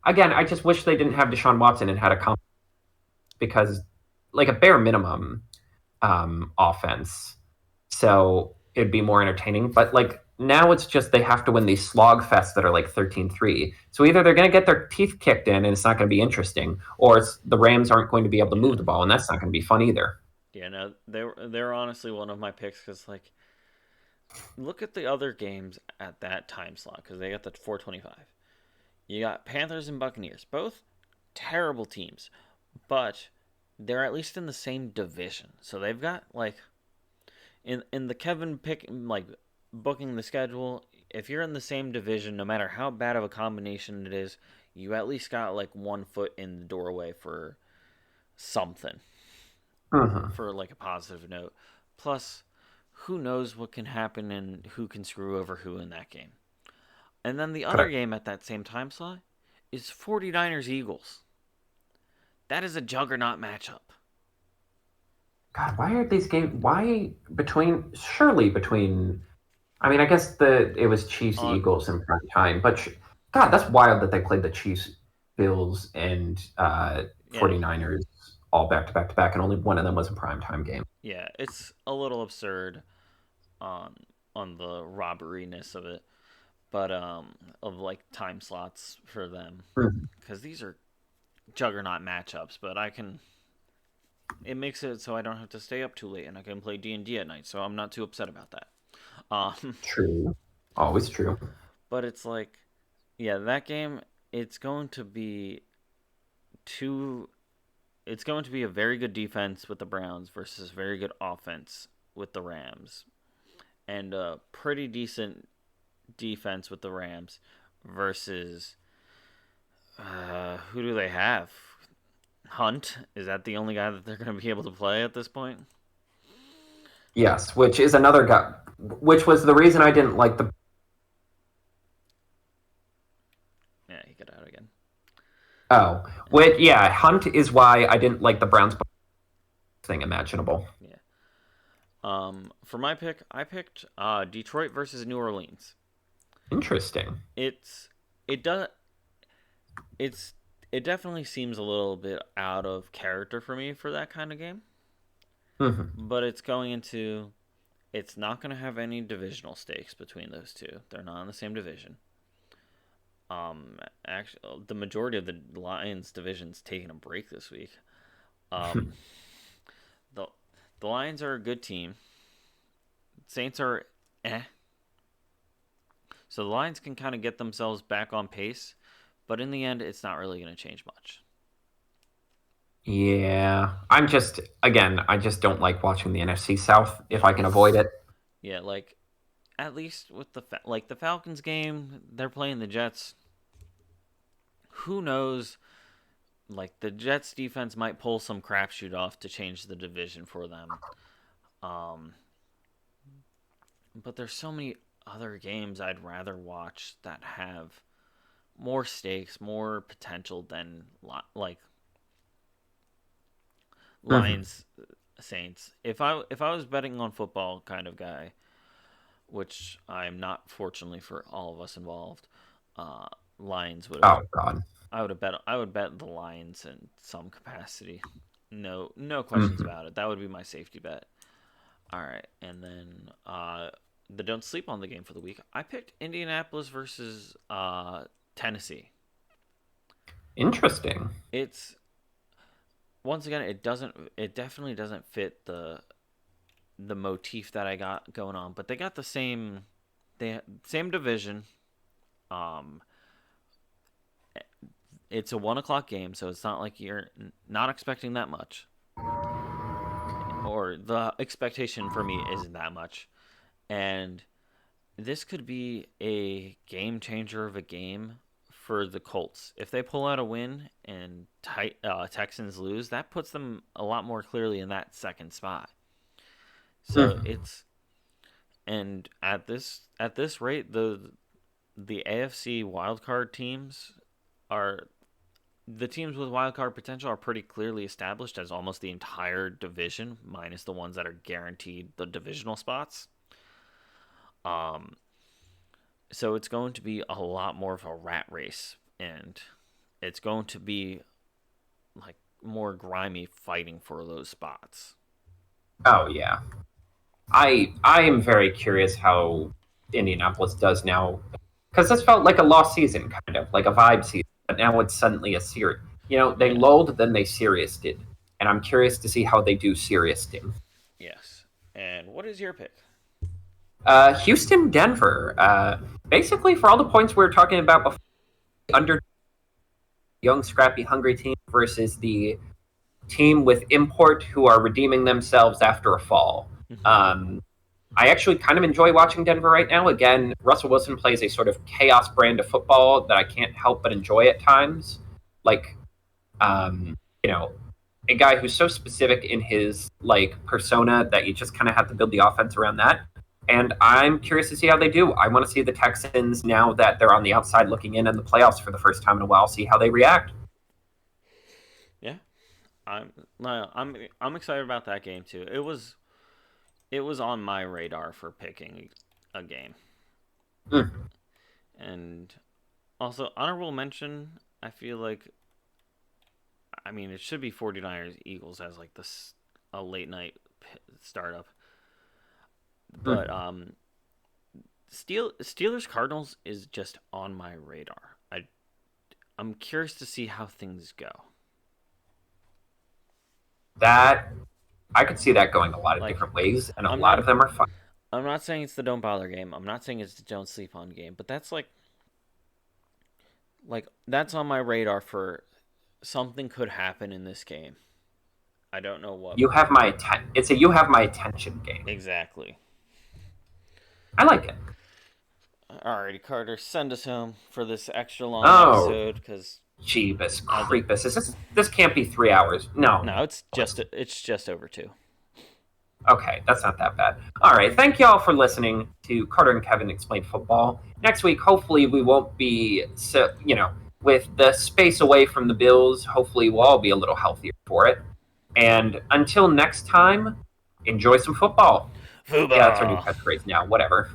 Again, I just wish they didn't have Deshaun Watson and had a because like a bare minimum offense. So it'd be more entertaining. But like now it's just they have to win these slog fests that are like 13-3. So either they're going to get their teeth kicked in and it's not going to be interesting, or the Rams aren't going to be able to move yeah, the ball and that's not going to be fun either. yeah. No, they're honestly one of my picks because like look at the other games at that time slot because they got the 4:25. You got Panthers and Buccaneers, both terrible teams, but they're at least in the same division. So they've got like in the Kevin pick like booking the schedule. If you're in the same division, no matter how bad of a combination it is, you at least got like 1 foot in the doorway for something, Mm-hmm. for like a positive note. Plus, who knows what can happen and who can screw over who in that game. And then the other Correct. game at that same time slot is 49ers Eagles. That is a juggernaut matchup. God, why are these games? Why between? Surely between. I mean, I guess it was Chiefs On Eagles in prime time, but God, that's wild that they played the Chiefs, Bills, and yeah, 49ers all back to back to back, and only one of them was a prime time game. yeah, it's a little absurd on on the robberyness of it, but of like time slots for them Mhm. because these are juggernaut matchups. But I can it makes it so I don't have to stay up too late and I can play D&D at night, so I'm not too upset about that. Um, True, always true. but it's like, yeah, that game it's going to be two. It's going to be a very good defense with the Browns versus very good offense with the Rams, and a pretty decent defense with the Rams versus who do they have? Hunt, is that the only guy that they're going to be able to play at this point? Yes, which is another guy. Which was the reason I didn't like the. Yeah, he got out again. Oh, which yeah, Hunt is why I didn't like the Browns thing imaginable. Yeah. For my pick, I picked Detroit versus New Orleans. Interesting. It's it does it's it definitely seems a little bit out of character for me for that kind of game, Hmm. but it's not going to have any divisional stakes between those two. They're not in the same division. Actually, the majority of the Lions division's taking a break this week. Um, the the Lions are a good team. Saints are eh. So the Lions can kind of get themselves back on pace, but in the end, it's not really going to change much. Yeah, I'm just again, I just don't like watching the NFC South if Yeah, I can avoid it. yeah. Like at least with the Falcons game, they're playing the Jets. Who knows? Like the Jets defense might pull some crapshoot off to change the division for them. Um, but there's so many other games I'd rather watch that have more stakes, more potential than like Hmm. Lions Saints. If I was betting on football kind of guy, which I'm not fortunately for all of us involved, uh, Lions would have Oh God. I would bet the Lions in some capacity. No questions Hmm. about it. That would be my safety bet. All right, and then the don't sleep on the game for the week. I picked Indianapolis versus Tennessee. Interesting. It's once again it definitely doesn't fit the motif that I got going on, but they got the same division. Um, it's a 1 o'clock game, so it's not like you're not expecting that much, or the expectation for me isn't that much. And this could be a game changer of a game for the Colts. If they pull out a win and Texans lose, that puts them a lot more clearly in that second spot. So Hmm. it's and at this rate, the AFC wildcard teams are the teams with wildcard potential are pretty clearly established as almost the entire division, minus the ones that are guaranteed the divisional spots. Um, so it's going to be a lot more of a rat race, and it's going to be like more grimy fighting for those spots. Oh yeah. I am very curious how Indianapolis does now, because this felt like a lost season, kind of like a vibe season, but now it's suddenly a serious. They Yeah. lulled, then they serious did, and I'm curious to see how they do serious did. Yes. And what is your pick? Houston, Denver. Basically, for all the points we were talking about before, under young, scrappy, hungry team versus the team with import who are redeeming themselves after a fall. Mm-hmm. Um, I actually kind of enjoy watching Denver right now. Again, Russell Wilson plays a sort of chaos brand of football that I can't help but enjoy at times. Like, um, you know, a guy who's so specific in his like persona that you just kind of have to build the offense around that. And I'm curious to see how they do. I want to see the Texans now that they're on the outside looking in the playoffs for the first time in a while, see how they react. Yeah. I'm no, I'm excited about that game too. It was on my radar for picking a game. Mm. And also honorable mention, I feel like it should be 49ers Eagles as like this a late night startup. But Mm. Steelers Cardinals is just on my radar. I'm curious to see how things go. That I could see that going a lot of Like different ways, and a I'm lot not of them are fun. I'm not saying it's the don't bother game. I'm not saying it's the don't sleep on game, but that's like that's on my radar for something could happen in this game. I don't know what You have my it's a you have my attention game. exactly. I like it. Alrighty, Carter, send us home for this extra long Oh, episode because Jeebus I'd like. creepus. This can't be 3 hours. No. No, it's just over 2. Okay, that's not that bad. All right, thank y'all for listening to Carter and Kevin Explain Football. Next week, hopefully, we won't be with the space away from the Bills. Hopefully, we'll all be a little healthier for it. And until next time, enjoy some football. Yeah, that's our new Fuba. catchphrase now. Whatever.